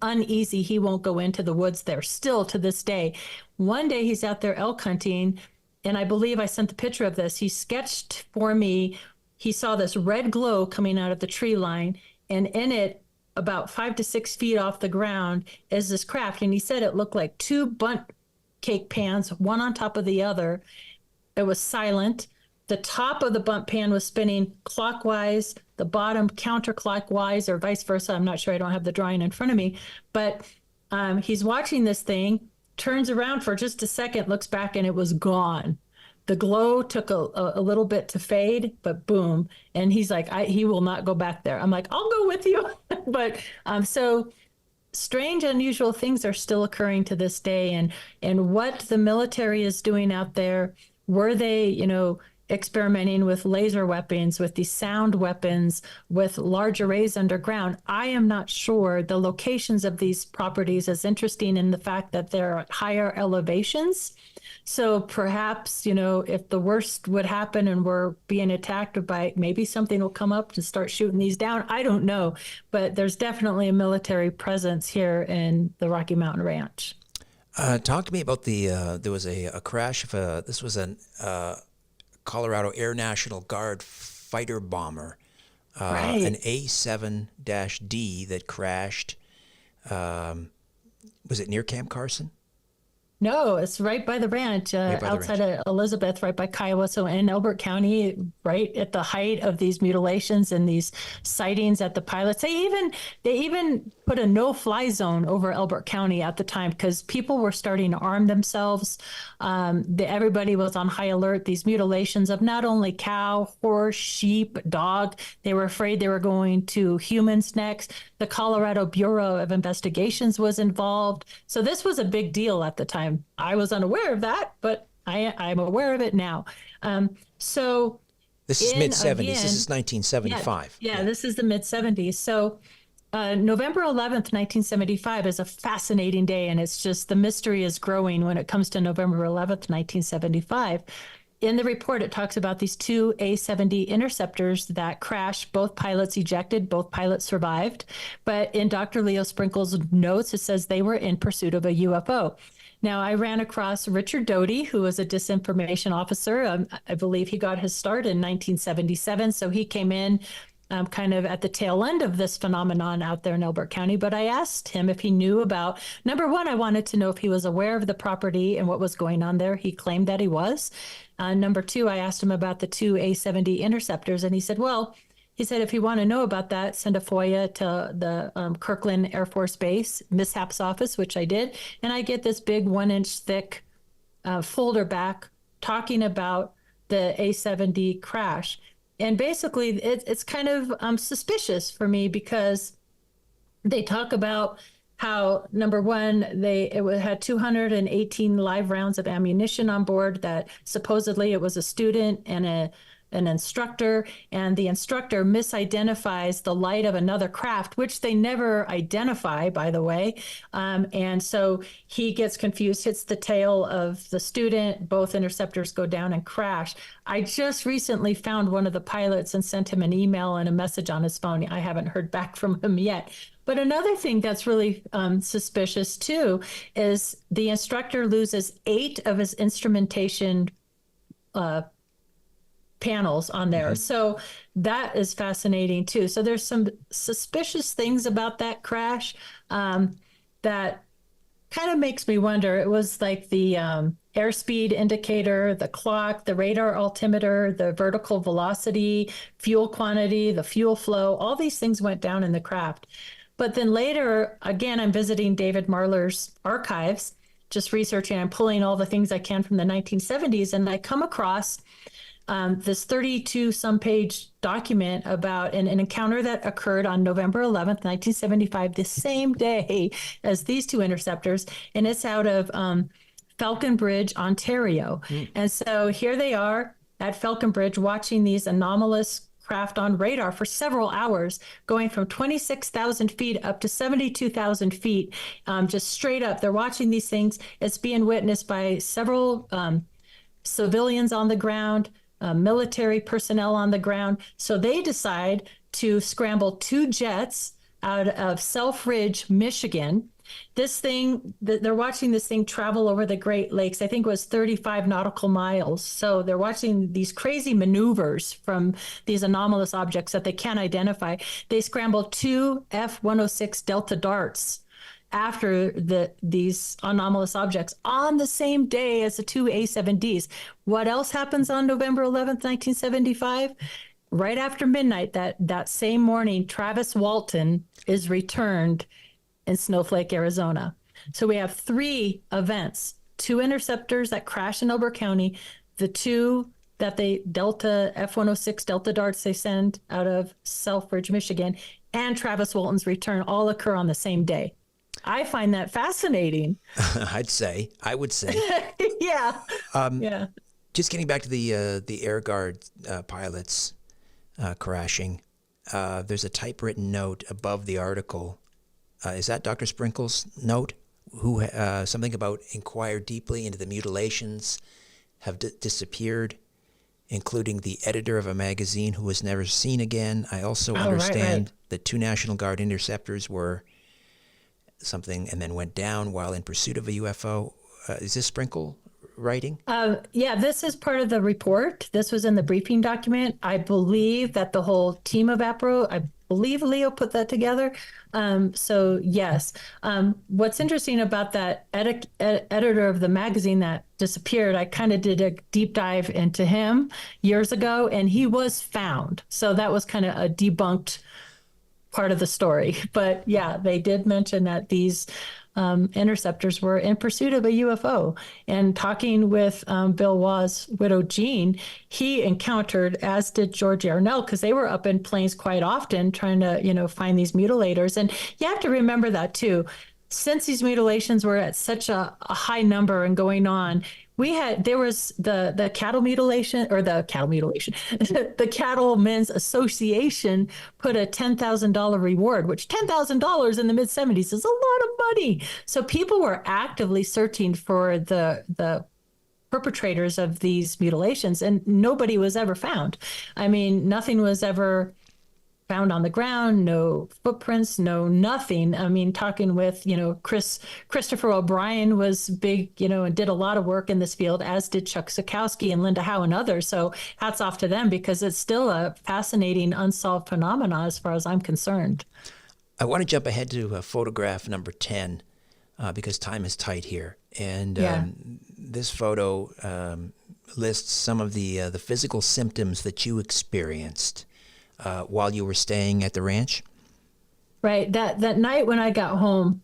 uneasy he won't go into the woods there still to this day. One day he's out there elk hunting, and I believe I sent the picture of this. He sketched for me, he saw this red glow coming out of the tree line, and in it, about 5 to 6 feet off the ground, is this craft. And he said it looked like 2 bundt cake pans, one on top of the other. It was silent. The top of the bundt pan was spinning clockwise, the bottom counterclockwise, or vice versa. I'm not sure. I don't have the drawing in front of me. But he's watching this thing, turns around for just a second, looks back, and it was gone. The glow took a little bit to fade, but boom. And he's like, he will not go back there. I'm like, I'll go with you. But so strange, unusual things are still occurring to this day. And what the military is doing out there, were they, experimenting with laser weapons, with these sound weapons, with large arrays underground? I am not sure. The locations of these properties is interesting in the fact that they're at higher elevations. So perhaps, if the worst would happen and we're being attacked by, maybe something will come up to start shooting these down. I don't know. But there's definitely a military presence here in the Rocky Mountain Ranch. Talk to me about there was a crash of this was an Colorado Air National Guard fighter bomber, Right. an A-7-D that crashed. Was it near Camp Carson? No, it's right by the ranch, outside of Elizabeth, right by Kiowa. So in Elbert County, right at the height of these mutilations and these sightings at the pilots. They even put a no-fly zone over Elbert County at the time because people were starting to arm themselves. Everybody was on high alert. These mutilations of not only cow, horse, sheep, dog. They were afraid they were going to humans next. The Colorado Bureau of Investigations was involved. So this was a big deal at the time. I was unaware of that, but I'm aware of it now. So this is mid-70s. This is 1975. Yeah, this is the mid-70s. So November 11th, 1975 is a fascinating day, and it's just the mystery is growing when it comes to November 11th, 1975. In the report, it talks about these two A-70 interceptors that crashed. Both pilots ejected, both pilots survived. But in Dr. Leo Sprinkle's notes, it says they were in pursuit of a UFO. Now, I ran across Richard Doty, who was a disinformation officer. I believe he got his start in 1977. So he came in kind of at the tail end of this phenomenon out there in Elbert County. But I asked him if he knew about, number one, I wanted to know if he was aware of the property and what was going on there. He claimed that he was. Number two, I asked him about the two A-70 interceptors, and he said, well, he said, if you want to know about that, send a FOIA to the Kirkland Air Force Base mishaps office, which I did. And I get this big 1-inch thick folder back talking about the A-70 crash. And basically, it's kind of suspicious for me because they talk about how, number one, it had 218 live rounds of ammunition on board, that supposedly it was a student and an instructor, and the instructor misidentifies the light of another craft, which they never identify, by the way. And so he gets confused, hits the tail of the student. Both interceptors go down and crash. I just recently found one of the pilots and sent him an email and a message on his phone. I haven't heard back from him yet. But another thing that's really suspicious, too, is the instructor loses 8 of his instrumentation panels on there. Mm-hmm. So that is fascinating too. So there's some suspicious things about that crash that kind of makes me wonder. It was like the airspeed indicator, the clock, the radar altimeter, the vertical velocity, fuel quantity, the fuel flow, all these things went down in the craft. But then later, again, I'm visiting David Marler's archives, just researching, I'm pulling all the things I can from the 1970s, and I come across this 32-some page document about an encounter that occurred on November 11th, 1975, the same day as these two interceptors, and it's out of Falcon Bridge, Ontario. And so here they are at Falcon Bridge watching these anomalous craft on radar for several hours, going from 26,000 feet up to 72,000 feet, just straight up. They're watching these things. It's being witnessed by several civilians on the ground, military personnel on the ground. So they decide to scramble 2 jets out of Selfridge, Michigan. This thing, they're watching this thing travel over the Great Lakes. I think it was 35 nautical miles. So they're watching these crazy maneuvers from these anomalous objects that they can't identify. They scramble 2 F-106 Delta darts after these anomalous objects on the same day as the 2 A-7Ds. What else happens on November 11th, 1975? Right after midnight, that same morning, Travis Walton is returned in Snowflake, Arizona. So we have 3 events: 2 interceptors that crash in Elbert County, the 2 that Delta F-106 Delta darts they send out of Selfridge, Michigan, and Travis Walton's return all occur on the same day. I find that fascinating. I would say. Yeah. Yeah. Just getting back to the Air Guard pilots crashing, there's a typewritten note above the article. Is that Dr. Sprinkle's note? Who something about inquire deeply into the mutilations have disappeared, including the editor of a magazine who was never seen again. I also understand that 2 National Guard interceptors were something and then went down while in pursuit of a UFO. Is this Sprinkle writing? Yeah, this is part of the report. This was in the briefing document. I believe that the whole team of APRO, I believe Leo put that together. So yes. What's interesting about that editor of the magazine that disappeared, I kind of did a deep dive into him years ago, and he was found. So that was kind of a debunked part of the story. But yeah, they did mention that these interceptors were in pursuit of a UFO. And talking with Bill Waugh's widow, Jean, he encountered, as did George Yarnell, because they were up in planes quite often trying to, find these mutilators. And you have to remember that too. Since these mutilations were at such a high number and going on, there was the cattle mutilation, or the cattle mutilation, the Cattlemen's Association put a $10,000 reward, which $10,000 in the mid 70s is a lot of money. So people were actively searching for the perpetrators of these mutilations, and nobody was ever found. I mean, nothing was ever found on the ground, no footprints, no nothing. I mean, talking with, Christopher O'Brien was big, and did a lot of work in this field, as did Chuck Sikowski and Linda Howe and others. So hats off to them, because it's still a fascinating unsolved phenomenon as far as I'm concerned. I want to jump ahead to photograph number 10 because time is tight here. And this photo lists some of the physical symptoms that you experienced while you were staying at the ranch. Right. That night when I got home,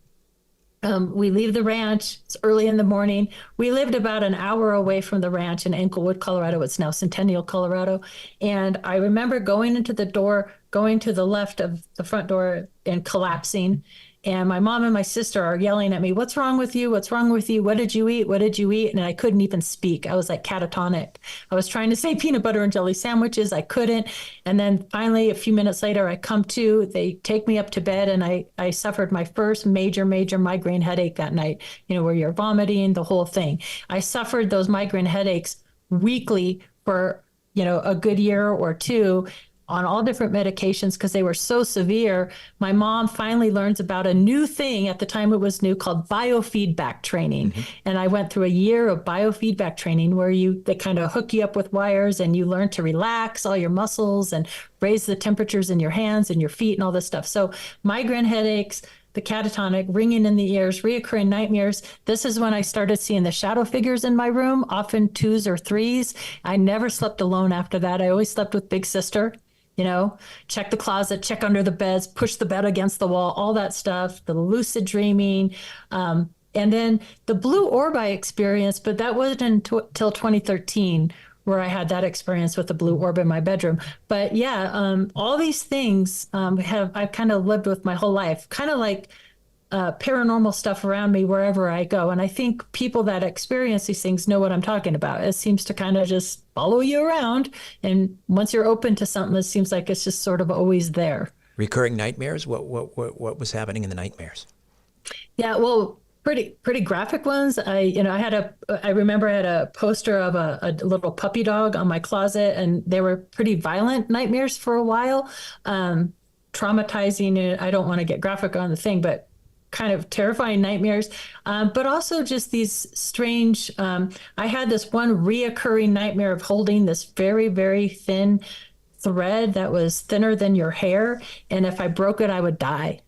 we leave the ranch. It's early in the morning. We lived about an hour away from the ranch in Englewood, Colorado. It's now Centennial, Colorado. And I remember going into the door, going to the left of the front door and collapsing. And my mom and my sister are yelling at me, "What's wrong with you? What's wrong with you? What did you eat? What did you eat?" And I couldn't even speak. I was like catatonic. I was trying to say peanut butter and jelly sandwiches. I couldn't. And then finally, a few minutes later, I come to, they take me up to bed, and I suffered my first major migraine headache that night, where you're vomiting, the whole thing. I suffered those migraine headaches weekly for, a good year or two, on all different medications because they were so severe. My mom finally learns about a new thing, at the time it was new, called biofeedback training. Mm-hmm. And I went through a year of biofeedback training where they kind of hook you up with wires and you learn to relax all your muscles and raise the temperatures in your hands and your feet and all this stuff. So migraine headaches, the catatonic, ringing in the ears, reoccurring nightmares. This is when I started seeing the shadow figures in my room, often 2s or 3s. I never slept alone after that. I always slept with Big Sister. Check the closet, check under the beds, push the bed against the wall, all that stuff, the lucid dreaming. And then the blue orb I experienced, but that wasn't until 2013 where I had that experience with the blue orb in my bedroom. But all these things I've kind of lived with my whole life, kind of like paranormal stuff around me wherever I go. And I think people that experience these things know what I'm talking about. It seems to kind of just follow you around. And once you're open to something, it seems like it's just sort of always there. Recurring nightmares? What was happening in the nightmares? Yeah, well, pretty graphic ones. I remember I had a poster of a little puppy dog on my closet, and they were pretty violent nightmares for a while. Traumatizing. I don't want to get graphic on the thing, but kind of terrifying nightmares, but also just these strange, I had this one reoccurring nightmare of holding this very, very thin thread that was thinner than your hair. And if I broke it, I would die.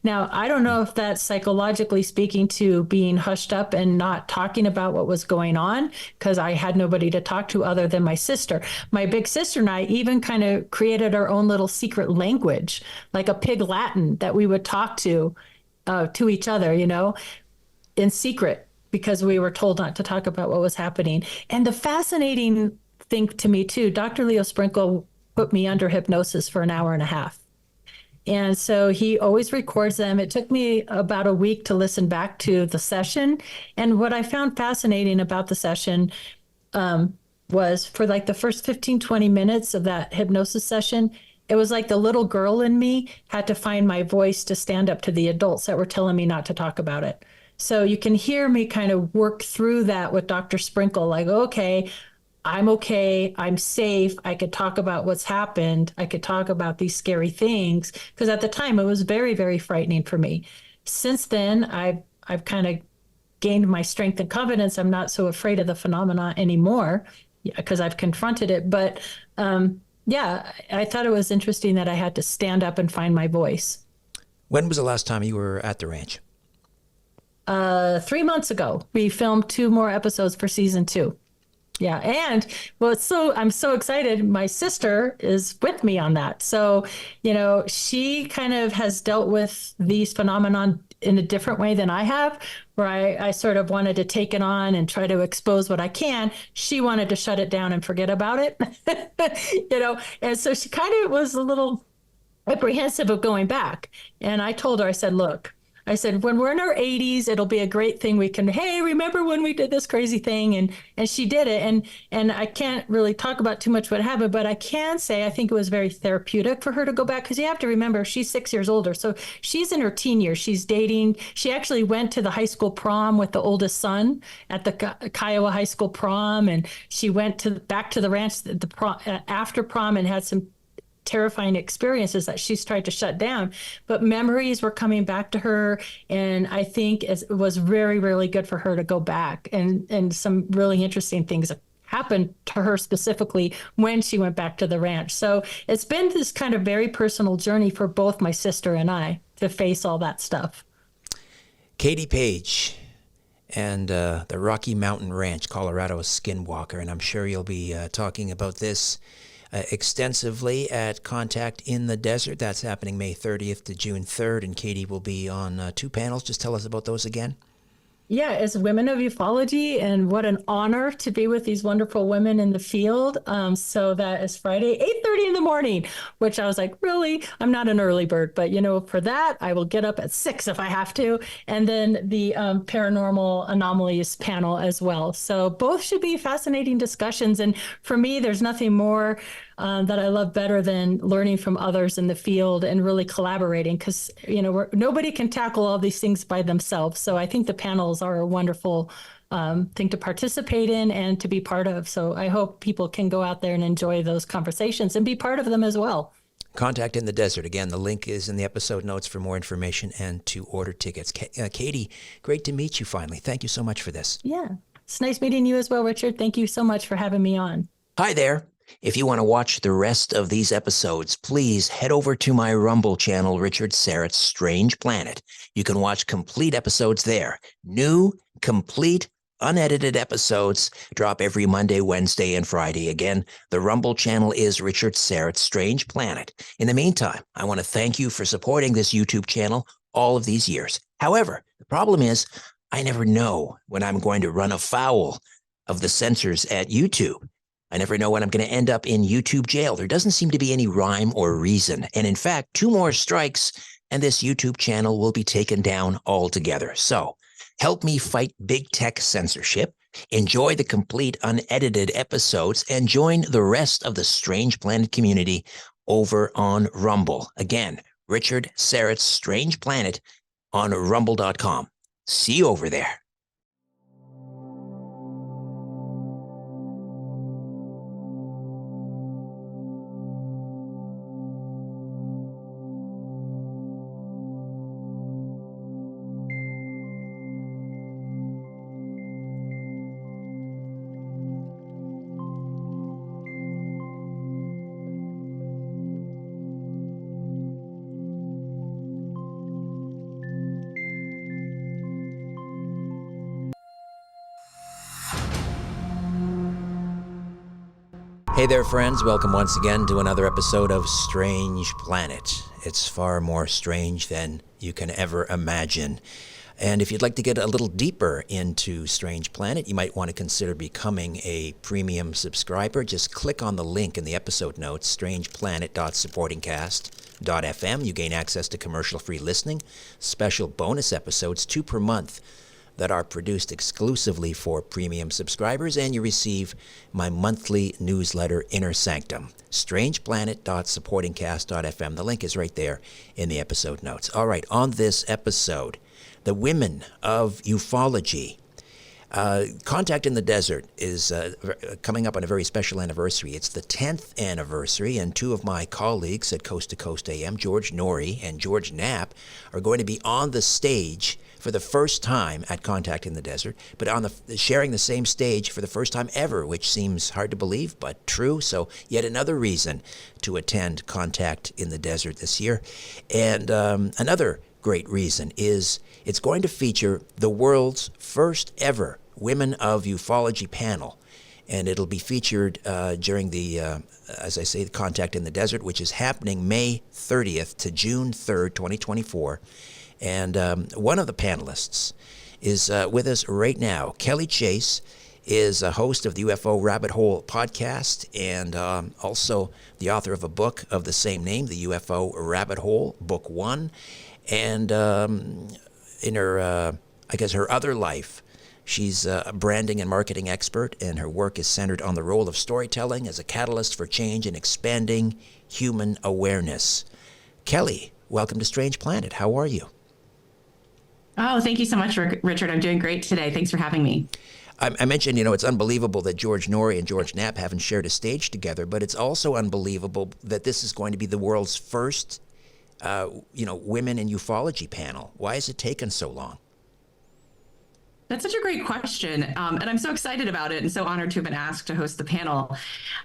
Now, I don't know if that's psychologically speaking to being hushed up and not talking about what was going on, because I had nobody to talk to other than my sister. My big sister and I even kind of created our own little secret language, like a pig Latin that we would talk to each other, in secret, because we were told not to talk about what was happening. And the fascinating thing to me too, Dr. Leo Sprinkle put me under hypnosis for an hour and a half. And so he always records them. It took me about a week to listen back to the session. And what I found fascinating about the session was for like the first 15, 20 minutes of that hypnosis session, it was like the little girl in me had to find my voice to stand up to the adults that were telling me not to talk about it. So you can hear me kind of work through that with Dr. Sprinkle, like, okay, I'm safe. I could talk about what's happened. I could talk about these scary things. Because at the time it was very, very frightening for me. Since then, I've kind of gained my strength and confidence. I'm not so afraid of the phenomena anymore because I've confronted it. But I thought it was interesting that I had to stand up and find my voice. When was the last time you were at the ranch? 3 months ago. We filmed 2 more episodes for season 2. Yeah. And I'm so excited. My sister is with me on that. So, she kind of has dealt with these phenomenon in a different way than I have, where I sort of wanted to take it on and try to expose what I can. She wanted to shut it down and forget about it, and so she kind of was a little apprehensive of going back. And I told her, I said, look, I said, when we're in our 80s, it'll be a great thing. We can, hey, remember when we did this crazy thing? And she did it. And I can't really talk about too much what happened, but I can say I think it was very therapeutic for her to go back, because you have to remember she's 6 years older. So she's in her teen years. She's dating. She actually went to the high school prom with the oldest son at the Kiowa High School prom. And she went back to the ranch after prom and had some terrifying experiences that she's tried to shut down, but memories were coming back to her. And I think it was very, really good for her to go back, and some really interesting things happened to her specifically when she went back to the ranch. So it's been this kind of very personal journey for both my sister and I to face all that stuff. Katie Paige and the Rocky Mountain Ranch, Colorado's Skinwalker, and I'm sure you'll be talking about this extensively at Contact in the Desert. That's happening May 30th to June 3rd, and Katie will be on 2 panels. Just tell us about those again. Yeah, as Women of Ufology, and what an honor to be with these wonderful women in the field. So that is Friday, 8:30 in the morning, which I was like, really? I'm not an early bird, but for that, I will get up at 6 if I have to. And then the paranormal anomalies panel as well. So both should be fascinating discussions. And for me, there's nothing more that I love better than learning from others in the field and really collaborating, because nobody can tackle all these things by themselves. So I think the panels are a wonderful thing to participate in and to be part of. So I hope people can go out there and enjoy those conversations and be part of them as well. Contact in the Desert. Again, the link is in the episode notes for more information and to order tickets. Katie, great to meet you finally. Thank you so much for this. Yeah, it's nice meeting you as well, Richard. Thank you so much for having me on. Hi there. If you want to watch the rest of these episodes, please head over to my Rumble channel, Richard Syrett's Strange Planet. You can watch complete episodes there. New, complete, unedited episodes drop every Monday, Wednesday, and Friday. Again, the Rumble channel is Richard Syrett's Strange Planet. In the meantime, I want to thank you for supporting this YouTube channel all of these years. However, the problem is I never know when I'm going to run afoul of the censors at YouTube. I never know when I'm going to end up in YouTube jail. There doesn't seem to be any rhyme or reason. And in fact, 2 more strikes and this YouTube channel will be taken down altogether. So help me fight big tech censorship, enjoy the complete unedited episodes, and join the rest of the Strange Planet community over on Rumble. Again, Richard Syrett's Strange Planet on rumble.com. See you over there. Hey there, friends. Welcome once again to another episode of Strange Planet. It's far more strange than you can ever imagine. And if you'd like to get a little deeper into Strange Planet, you might want to consider becoming a premium subscriber. Just click on the link in the episode notes, strangeplanet.supportingcast.fm. You gain access to commercial-free listening, special bonus episodes, 2 per month, that are produced exclusively for premium subscribers, and you receive my monthly newsletter, Inner Sanctum, strangeplanet.supportingcast.fm. The link is right there in the episode notes. All right, on this episode, the Women of Ufology. Contact in the Desert is coming up on a very special anniversary. It's the 10th anniversary, and 2 of my colleagues at Coast to Coast AM, George Noory and George Knapp, are going to be on the stage for the first time at Contact in the Desert, but sharing the same stage for the first time ever, which seems hard to believe, but true. So yet another reason to attend Contact in the Desert this year. And another great reason is it's going to feature the world's first ever Women of Ufology panel. And it'll be featured during the, as I say, the Contact in the Desert, which is happening May 30th to June 3rd, 2024. And one of the panelists is with us right now. Kelly Chase is a host of the UFO Rabbit Hole podcast and also the author of a book of the same name, the UFO Rabbit Hole, Book 1. And in her, I guess, her other life, she's a branding and marketing expert, and her work is centered on the role of storytelling as a catalyst for change and expanding human awareness. Kelly, welcome to Strange Planet. How are you? Oh, thank you so much, Richard. I'm doing great today. Thanks for having me. I mentioned, it's unbelievable that George Noory and George Knapp haven't shared a stage together, but it's also unbelievable that this is going to be the world's first, women in ufology panel. Why has it taken so long? That's such a great question. And I'm so excited about it and so honored to have been asked to host the panel.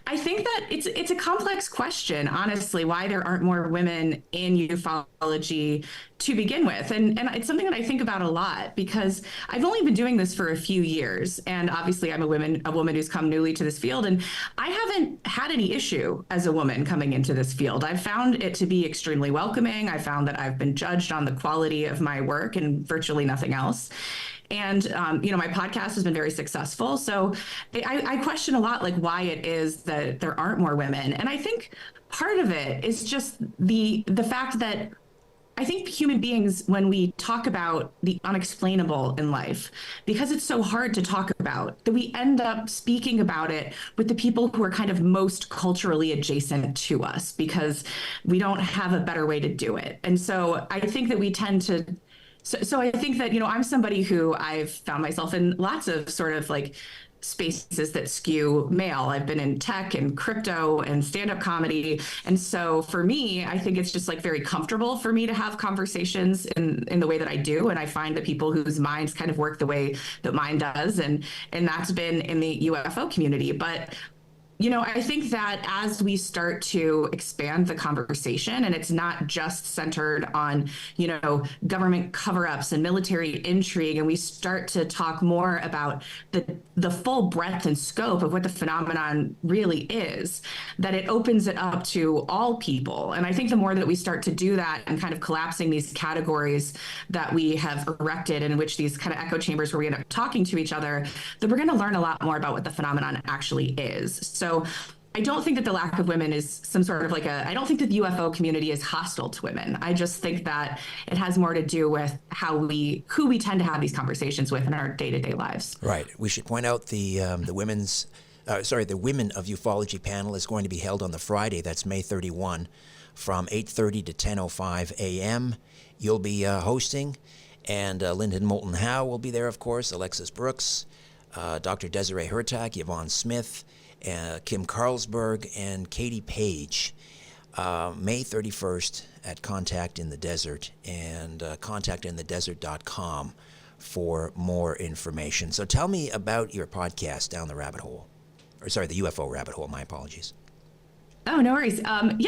I think that it's a complex question, honestly, why there aren't more women in ufology to begin with. And it's something that I think about a lot because I've only been doing this for a few years. And obviously I'm a woman who's come newly to this field. And I haven't had any issue as a woman coming into this field. I've found it to be extremely welcoming. I found that I've been judged on the quality of my work and virtually nothing else. And, my podcast has been very successful. So I question a lot, like why it is that there aren't more women. And I think part of it is just the fact that I think human beings, when we talk about the unexplainable in life, because it's so hard to talk about, that we end up speaking about it with the people who are kind of most culturally adjacent to us because we don't have a better way to do it. And so I think that we tend to So I think that, I'm somebody who I've found myself in lots of sort of like spaces that skew male. I've been in tech and crypto and stand-up comedy. And so for me, I think it's just like very comfortable for me to have conversations in the way that I do. And I find that people whose minds kind of work the way that mine does. And that's been in the UFO community. But I think that as we start to expand the conversation, and it's not just centered on, government cover-ups and military intrigue, and we start to talk more about the full breadth and scope of what the phenomenon really is, that it opens it up to all people. And I think the more that we start to do that and kind of collapsing these categories that we have erected, in which these kind of echo chambers where we end up talking to each other, that we're going to learn a lot more about what the phenomenon actually is. So I don't think that the lack of women is some sort of I don't think that the UFO community is hostile to women. I just think that it has more to do with who we tend to have these conversations with in our day-to-day lives. Right. We should point out the Women of Ufology panel is going to be held on the Friday. That's May 31 from 8:30 to 10:05 a.m. You'll be hosting, and Lyndon Moulton Howe will be there, of course, Alexis Brooks, Dr. Desiree Hurtak, Yvonne Smith, Kim Carlsberg, and Katie Paige. May 31st at Contact in the Desert, and contactinthedesert.com for more information. So tell me about your podcast, Down the Rabbit Hole. The UFO Rabbit Hole, my apologies. Oh, no worries.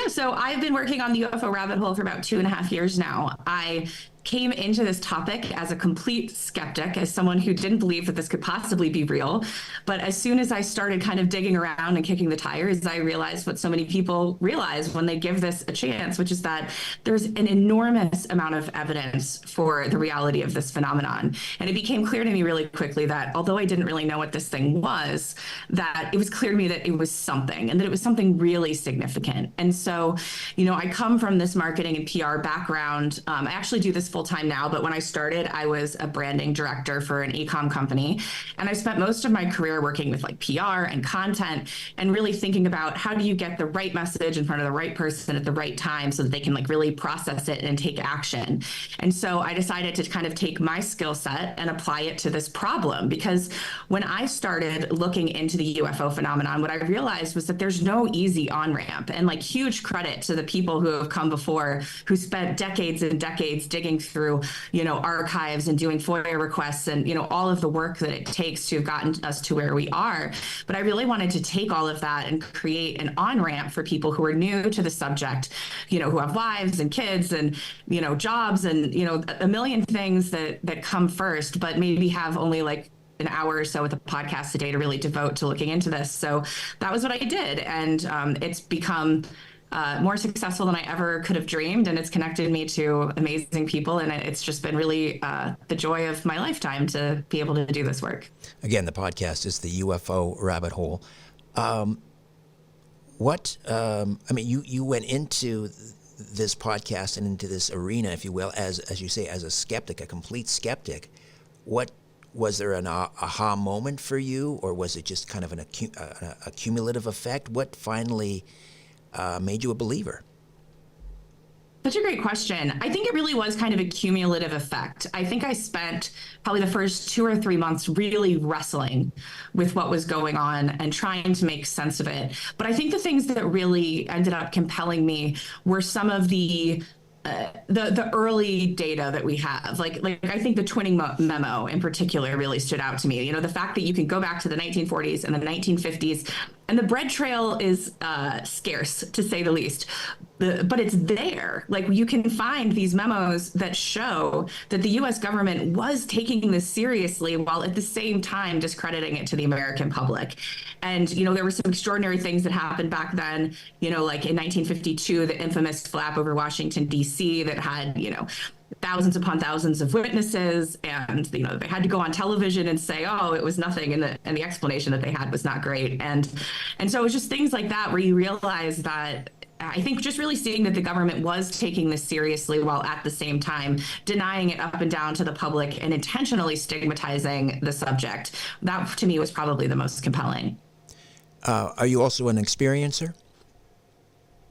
So I've been working on the UFO rabbit hole for about 2.5 years now. I came into this topic as a complete skeptic, as someone who didn't believe that this could possibly be real. But as soon as I started kind of digging around and kicking the tires, I realized what so many people realize when they give this a chance, which is that there's an enormous amount of evidence for the reality of this phenomenon. And it became clear to me really quickly that although I didn't really know what this thing was, that it was clear to me that it was something, and that it was something really significant. And so, I come from this marketing and PR background. I actually do this full time now, but when I started, I was a branding director for an e-com company. And I spent most of my career working with PR and content, and really thinking about how do you get the right message in front of the right person at the right time so that they can really process it and take action. And so I decided to kind of take my skill set and apply it to this problem, because when I started looking into the UFO phenomenon, what I realized was that there's no easy on-ramp. And huge credit to the people who have come before, who spent decades and decades digging through, archives and doing FOIA requests and, all of the work that it takes to have gotten us to where we are. But I really wanted to take all of that and create an on-ramp for people who are new to the subject, who have wives and kids and, jobs and, a million things that come first, but maybe have only an hour or so with a podcast a day to really devote to looking into this. So that was what I did. And it's become more successful than I ever could have dreamed. And it's connected me to amazing people. And it's just been really the joy of my lifetime to be able to do this work. Again, the podcast is the UFO Rabbit Hole. You went into this podcast and into this arena, if you will, as you say, as a skeptic, a complete skeptic, what was there an aha moment for you, or was it just kind of a cumulative effect? What finally made you a believer? Such a great question. I think it really was kind of a cumulative effect. I think I spent probably the first 2 or 3 months really wrestling with what was going on and trying to make sense of it. But I think the things that really ended up compelling me were some of the early data that we have. Like I think the twinning memo in particular really stood out to me. You know, the fact that you can go back to the 1940s and the 1950s, and the bread trail is scarce, to say the least. But it's there. Like, you can find these memos that show that the U.S. government was taking this seriously while at the same time discrediting it to the American public. And, you know, there were some extraordinary things that happened back then, you know, like in 1952, the infamous flap over Washington, D.C. that had, you know, thousands upon thousands of witnesses, and you know they had to go on television and say, oh, it was nothing, and the explanation that they had was not great, and so it was just things like that where you realize that I think just really seeing that the government was taking this seriously while at the same time denying it up and down to the public and intentionally stigmatizing the subject. That to me was probably the most compelling. Are you also an experiencer?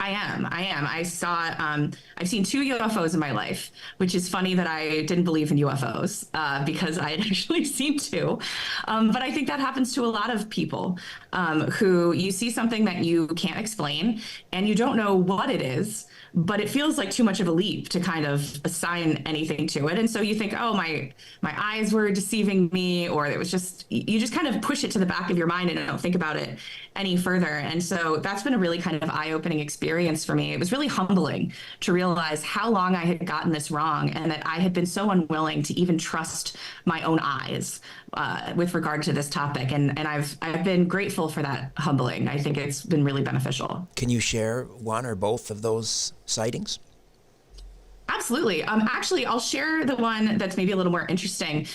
I am. I saw, I've seen 2 UFOs in my life, which is funny that I didn't believe in UFOs because I had actually seen 2. But I think that happens to a lot of people who you see something that you can't explain and you don't know what it is, but it feels like too much of a leap to kind of assign anything to it. And so you think, oh, my eyes were deceiving me, or it was just, you just kind of push it to the back of your mind and don't think about it any further. And so that's been a really kind of eye-opening experience for me. It was really humbling to realize how long I had gotten this wrong and that I had been so unwilling to even trust my own eyes with regard to this topic. And I've been grateful for that humbling. I think it's been really beneficial. Can you share one or both of those sightings? Absolutely. Actually, I'll share the one that's maybe a little more interesting.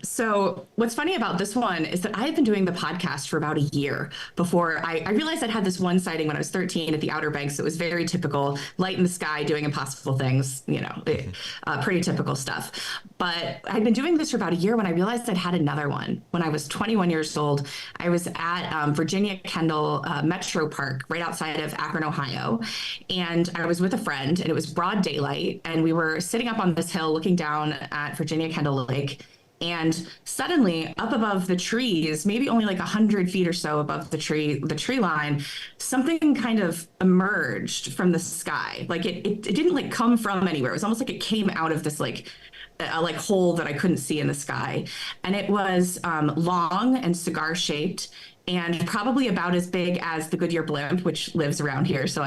So what's funny about this one is that I had been doing the podcast for about a year before I realized I'd had this one sighting when I was 13 at the Outer Banks. It was very typical, light in the sky, doing impossible things, you know, pretty typical stuff. But I'd been doing this for about a year when I realized I'd had another one. When I was 21 years old, I was at Virginia Kendall Metro Park right outside of Akron, Ohio. And I was with a friend, and it was broad daylight. And we were sitting up on this hill looking down at Virginia Kendall Lake. And suddenly, up above the trees, maybe only like 100 feet or so above the tree line, something kind of emerged from the sky. Like it didn't like come from anywhere. It was almost like it came out of this like hole that I couldn't see in the sky. And it was long and cigar shaped, and probably about as big as the Goodyear blimp, which lives around here. So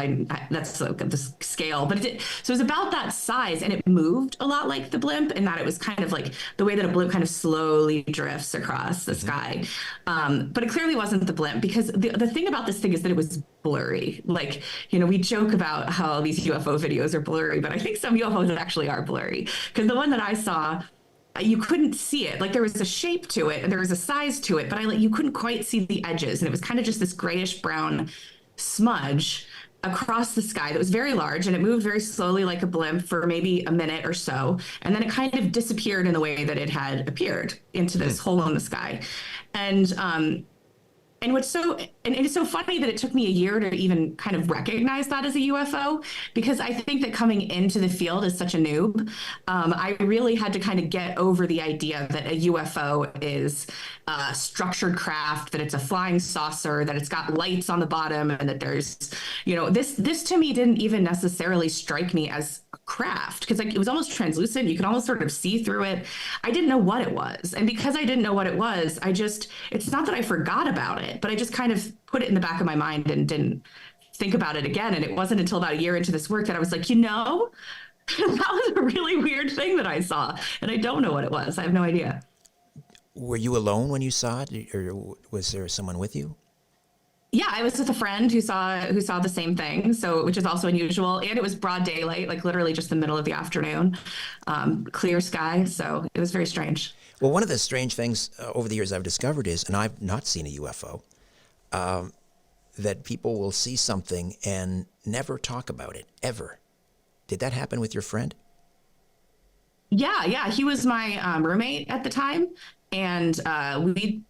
that's the scale. But so it was about that size, and it moved a lot like the blimp in that it was kind of like the way that a blimp kind of slowly drifts across the sky. But it clearly wasn't the blimp, because the thing about this thing is that it was blurry. Like, you know, we joke about how these UFO videos are blurry, but I think some UFOs actually are blurry, because the one that I saw, you couldn't see it. Like, there was a shape to it and there was a size to it, but you couldn't quite see the edges. And it was kind of just this grayish brown smudge across the sky that was very large, and it moved very slowly like a blimp for maybe a minute or so. And then it kind of disappeared in the way that it had appeared into this hole in the sky. And it's so funny that it took me a year to even kind of recognize that as a UFO, because I think that coming into the field as such a noob, I really had to kind of get over the idea that a UFO is a structured craft, that it's a flying saucer, that it's got lights on the bottom, and that there's, you know, this to me didn't even necessarily strike me as a craft, because like it was almost translucent. You could almost sort of see through it. I didn't know what it was. And because I didn't know what it was, it's not that I forgot about it, but I just kind of put it in the back of my mind and didn't think about it again. And it wasn't until about a year into this work that I was like, you know, that was a really weird thing that I saw, and I don't know what it was. I have no idea. Were you alone when you saw it, or was there someone with you? Yeah, I was with a friend who saw the same thing, so which is also unusual. And it was broad daylight, like literally just the middle of the afternoon, clear sky. So it was very strange. Well, one of the strange things over the years I've discovered is, and I've not seen a UFO, that people will see something and never talk about it, ever. Did that happen with your friend? Yeah. He was my roommate at the time. And we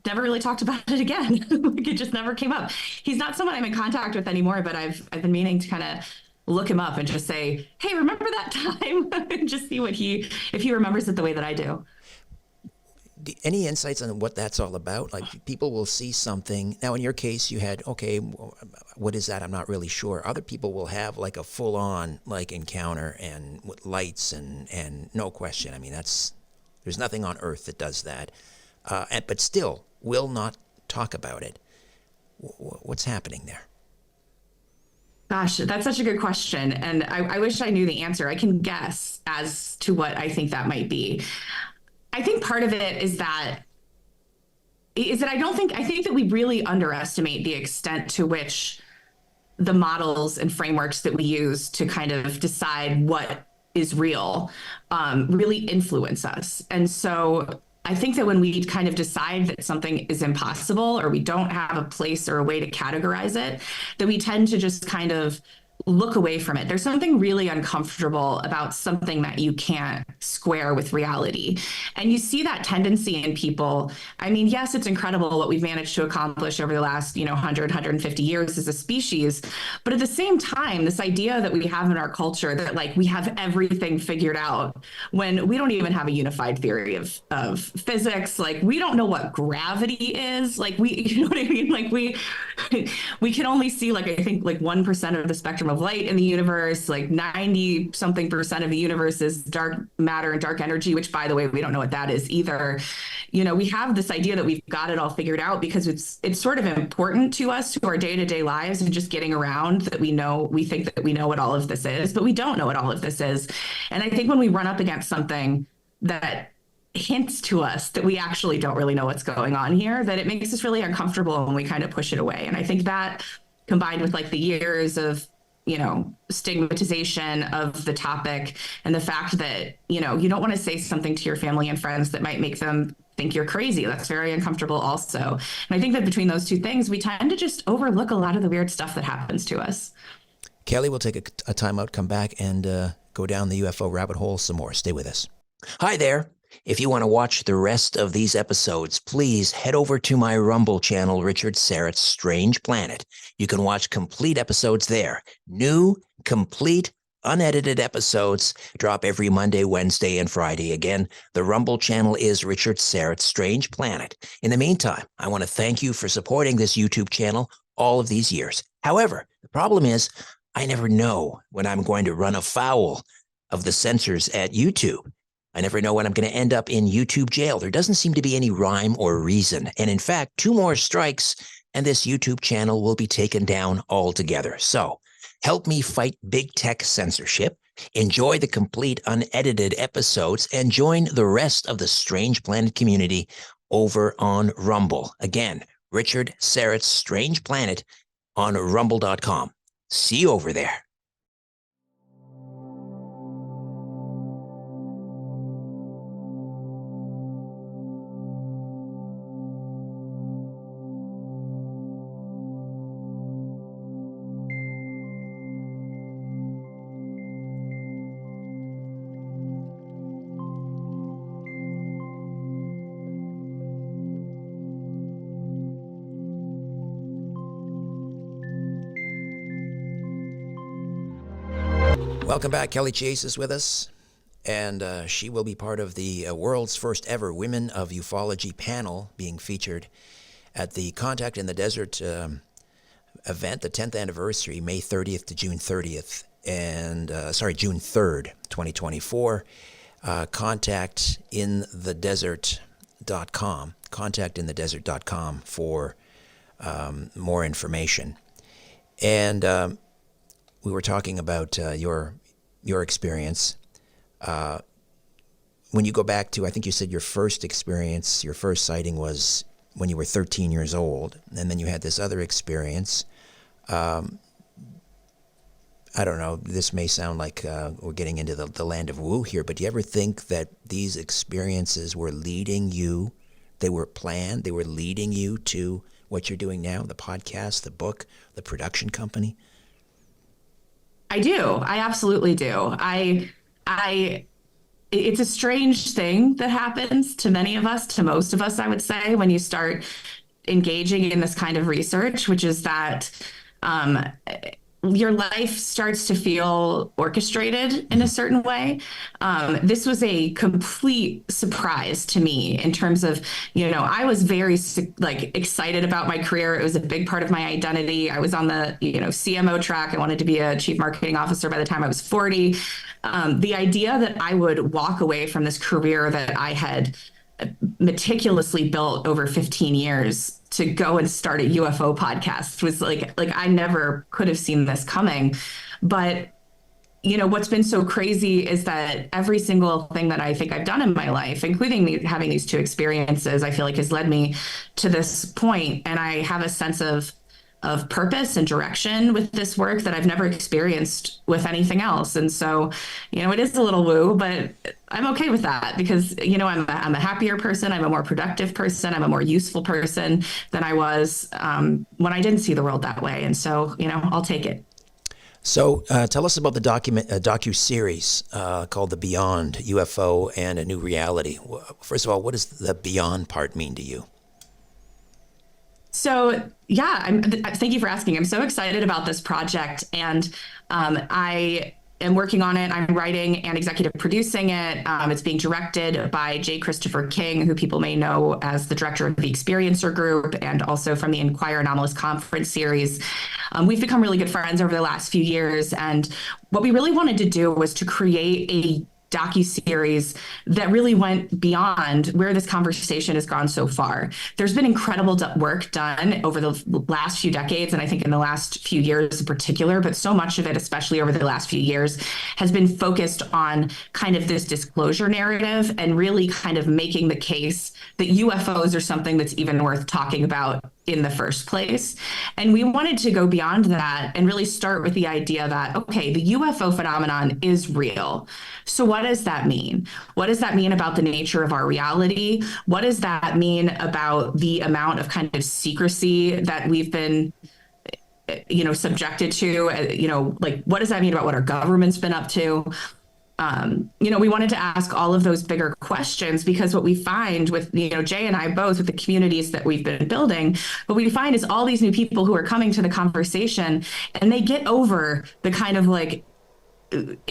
never really talked about it again. Like, it just never came up. He's not someone I'm in contact with anymore, but I've been meaning to kind of look him up and just say, hey, remember that time? And just see if he remembers it the way that I do. Any insights on what that's all about? Like, people will see something. Now, in your case, you had, okay, what is that? I'm not really sure. Other people will have like a full-on like encounter and with lights and no question. I mean, there's nothing on earth that does that. But still will not talk about it. What's happening there? Gosh, that's such a good question. And I wish I knew the answer. I can guess as to what I think that might be. I think part of it is that I think that we really underestimate the extent to which the models and frameworks that we use to kind of decide what is real really influence us. And so I think that when we kind of decide that something is impossible or we don't have a place or a way to categorize it, that we tend to just kind of look away from it. There's something really uncomfortable about something that you can't square with reality. And you see that tendency in people. I mean, yes, it's incredible what we've managed to accomplish over the last, 100, 150 years as a species. But at the same time, this idea that we have in our culture that like we have everything figured out when we don't even have a unified theory of physics. Like, we don't know what gravity is. Like, you know what I mean? Like, we can only see, like, I think like 1% of the spectrum of light in the universe. Like 90 something percent of the universe is dark matter and dark energy, which, by the way, we don't know what that is either. We have this idea that we've got it all figured out because it's sort of important to us, to our day-to-day lives and just getting around, that we think that we know what all of this is, but we don't know what all of this is. And I think when we run up against something that hints to us that we actually don't really know what's going on here, that it makes us really uncomfortable and we kind of push it away. And I think that, combined with like the years of stigmatization of the topic and the fact that, you don't want to say something to your family and friends that might make them think you're crazy. That's very uncomfortable also. And I think that between those two things, we tend to just overlook a lot of the weird stuff that happens to us. Kelly, we'll take a time out, come back, and go down the UFO rabbit hole some more. Stay with us. Hi there. If you want to watch the rest of these episodes, please head over to my Rumble channel, Richard Syrett's Strange Planet. You can watch complete episodes there. New, complete, unedited episodes drop every Monday, Wednesday, and Friday. Again, the Rumble channel is Richard Syrett's Strange Planet. In the meantime, I want to thank you for supporting this YouTube channel all of these years. However, the problem is I never know when I'm going to run afoul of the censors at YouTube. I never know when I'm going to end up in YouTube jail. There doesn't seem to be any rhyme or reason. And in fact, 2 more strikes and this YouTube channel will be taken down altogether. So help me fight big tech censorship, enjoy the complete unedited episodes, and join the rest of the Strange Planet community over on Rumble. Again, Richard Syrett's Strange Planet on rumble.com. See you over there. Welcome back. Kelly Chase is with us, and she will be part of the world's first ever Women of Ufology panel being featured at the Contact in the Desert event, the 10th anniversary, May 30th to June 30th, and June 3rd, 2024. Contactinthedesert.com for more information. And we were talking about your experience. When you go back to, I think you said your first experience, your first sighting was when you were 13 years old, and then you had this other experience. I don't know, this may sound like we're getting into the land of woo here, but do you ever think that these experiences were leading you, they were planned, they were leading you to what you're doing now, the podcast, the book, the production company? I do. I absolutely do. I, it's a strange thing that happens to many of us, to most of us, I would say, when you start engaging in this kind of research, which is that um, your life starts to feel orchestrated in a certain way. This was a complete surprise to me in terms of, I was very like excited about my career. It was a big part of my identity. I was on the, CMO track. I wanted to be a chief marketing officer by the time I was 40. The idea that I would walk away from this career that I had meticulously built over 15 years to go and start a UFO podcast was like I never could have seen this coming. But what's been so crazy is that every single thing that I think I've done in my life, including having these two experiences, I feel like has led me to this point. And I have a sense of purpose and direction with this work that I've never experienced with anything else. And so, it is a little woo, but I'm okay with that because, I'm a happier person. I'm a more productive person. I'm a more useful person than I was when I didn't see the world that way. And so, I'll take it. So tell us about the docu-series called The Beyond, UFO and a New Reality. First of all, what does the beyond part mean to you? So yeah, thank you for asking. I'm so excited about this project, and I am working on it. I'm writing and executive producing it. It's being directed by J. Christopher King, who people may know as the director of the Experiencer Group and also from the Inquire Anomalous Conference series. We've become really good friends over the last few years, and what we really wanted to do was to create a docuseries that really went beyond where this conversation has gone so far. There's been incredible work done over the last few decades, and I think in the last few years in particular, but so much of it, especially over the last few years, has been focused on kind of this disclosure narrative and really kind of making the case that UFOs are something that's even worth talking about in the first place. And we wanted to go beyond that and really start with the idea that, okay, the UFO phenomenon is real. So what does that mean? What does that mean about the nature of our reality? What does that mean about the amount of kind of secrecy that we've been subjected to? Like, what does that mean about what our government's been up to? We wanted to ask all of those bigger questions because what we find with, Jay and I both with the communities that we've been building, what we find is all these new people who are coming to the conversation and they get over the kind of like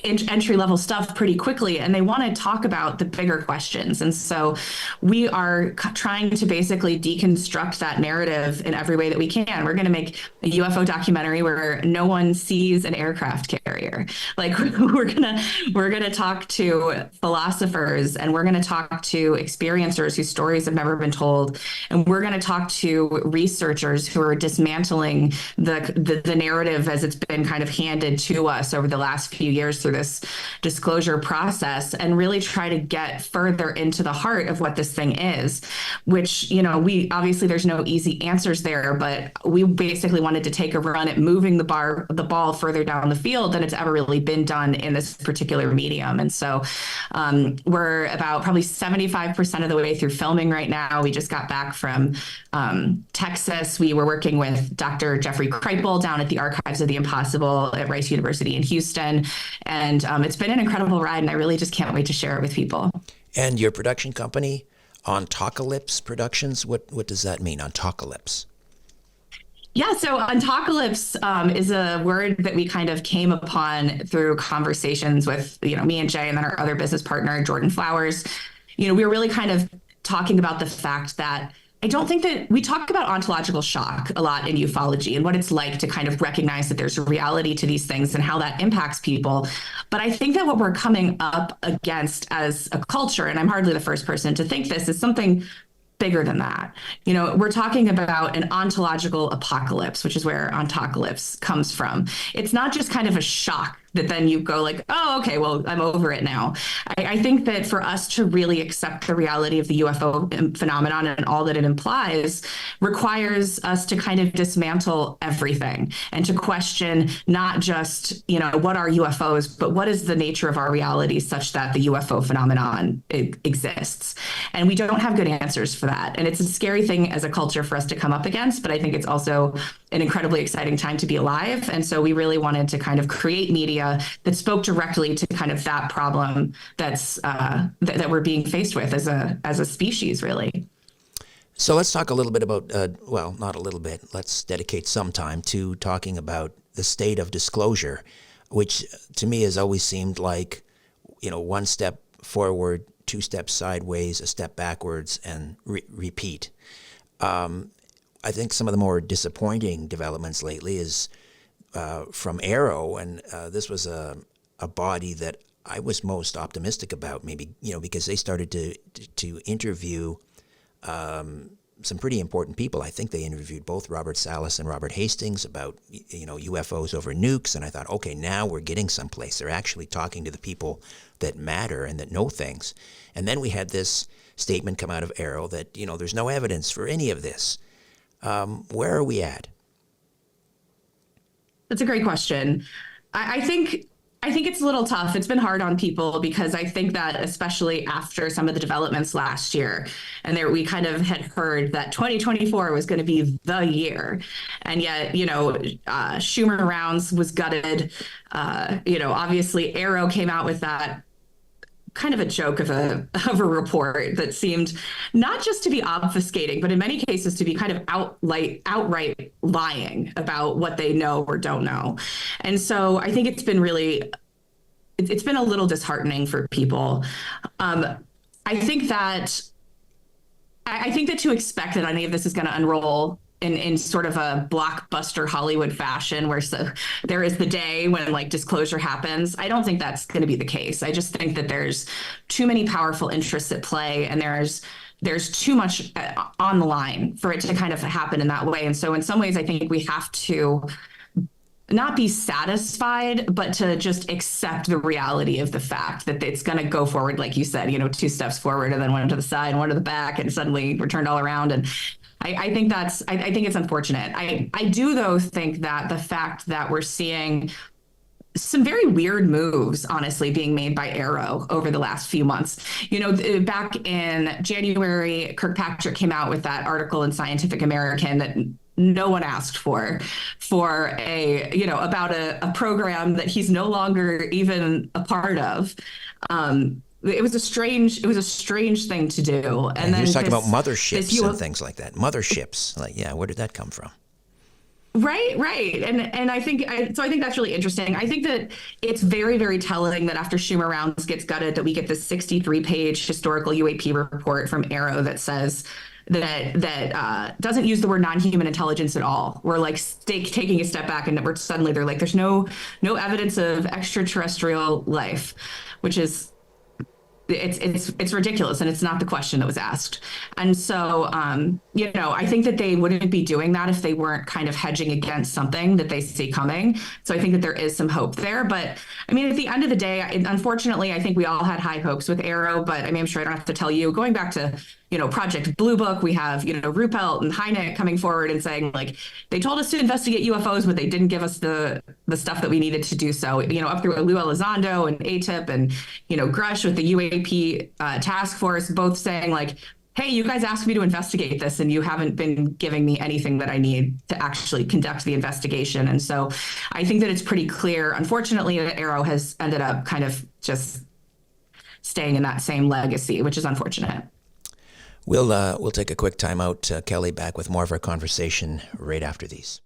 entry level stuff pretty quickly, and they want to talk about the bigger questions. And so we are trying to basically deconstruct that narrative in every way that we can. We're going to make a UFO documentary where no one sees an aircraft carrier. Like we're gonna talk to philosophers, and we're going to talk to experiencers whose stories have never been told, and we're going to talk to researchers who are dismantling the narrative as it's been kind of handed to us over the last few years through this disclosure process, and really try to get further into the heart of what this thing is, which, we obviously there's no easy answers there, but we basically wanted to take a run at moving the ball further down the field than it's ever really been done in this particular medium. And so we're about probably 75% of the way through filming right now. We just got back from Texas. We were working with Dr. Jeffrey Kripal down at the Archives of the Impossible at Rice University in Houston. And it's been an incredible ride, and I really just can't wait to share it with people. And your production company, Ontocalypse Productions, what does that mean, Ontocalypse? Yeah, so Ontocalypse is a word that we kind of came upon through conversations with, me and Jay, and then our other business partner, Jordan Flowers. We were really kind of talking about the fact that I don't think that we talk about ontological shock a lot in ufology and what it's like to kind of recognize that there's a reality to these things and how that impacts people. But I think that what we're coming up against as a culture, and I'm hardly the first person to think this, is something bigger than that. We're talking about an ontological apocalypse, which is where Ontocalypse comes from. It's not just kind of a shock that then you go like, oh, okay, well, I'm over it now. I think that for us to really accept the reality of the UFO phenomenon and all that it implies requires us to kind of dismantle everything and to question not just, what are UFOs, but what is the nature of our reality such that the UFO phenomenon exists. And we don't have good answers for that. And it's a scary thing as a culture for us to come up against, but I think it's also an incredibly exciting time to be alive. And so we really wanted to kind of create media that spoke directly to kind of that problem that's that we're being faced with as a species, really. So let's talk a little bit about, well, not a little bit, let's dedicate some time to talking about the state of disclosure, which to me has always seemed like, one step forward, two steps sideways, a step backwards, and repeat. I think some of the more disappointing developments lately is from Arrow, and this was a body that I was most optimistic about, maybe, because they started to interview some pretty important people. I think they interviewed both Robert Salas and Robert Hastings about, UFOs over nukes, and I thought, okay, now we're getting someplace. They're actually talking to the people that matter and that know things. And then we had this statement come out of Arrow that, there's no evidence for any of this. Where are we at? That's a great question. I think it's a little tough. It's been hard on people because I think that especially after some of the developments last year, and we kind of had heard that 2024 was going to be the year. And yet, Schumer rounds was gutted. Obviously Arrow came out with that kind of a joke of a report that seemed not just to be obfuscating, but in many cases to be kind of outright lying about what they know or don't know. And so I think it's been a little disheartening for people. I think that to expect that any of this is going to unroll in sort of a blockbuster Hollywood fashion where there is the day when disclosure happens, I don't think that's going to be the case. I just think that there's too many powerful interests at play, and there's too much on the line for it to kind of happen in that way. And so in some ways, I think we have to not be satisfied, but to just accept the reality of the fact that it's going to go forward, like you said, two steps forward and then one to the side and one to the back, and suddenly we're turned all around. And I think it's unfortunate. I do, though, think that the fact that we're seeing some very weird moves, honestly, being made by Arrow over the last few months. Back in January, Kirkpatrick came out with that article in Scientific American that no one asked for about a program that he's no longer even a part of. It was a strange thing to do. And then he was talking about motherships and things like that. Motherships, where did that come from? Right. And I think that's really interesting. I think that it's very, very telling that after Schumer rounds gets gutted, that we get this 63-page historical UAP report from Arrow that says that doesn't use the word non-human intelligence at all. We're taking a step back, and they're like, there's no evidence of extraterrestrial life, which is it's ridiculous, and it's not the question that was asked. And so, I think that they wouldn't be doing that if they weren't kind of hedging against something that they see coming. So I think that there is some hope there. But I mean, at the end of the day, unfortunately, I think we all had high hopes with Arrow, but I mean, I'm sure I don't have to tell you, going back to, Project Blue Book, we have, Ruppelt and Hynek coming forward and saying, they told us to investigate UFOs, but they didn't give us the stuff that we needed to do so, up through Lou Elizondo and ATIP and, Grush with the UAP task force, both saying hey, you guys asked me to investigate this and you haven't been giving me anything that I need to actually conduct the investigation. And so I think that it's pretty clear, unfortunately, that Arrow has ended up kind of just staying in that same legacy, which is unfortunate. We'll take a quick time out. Kelly, back with more of our conversation right after these.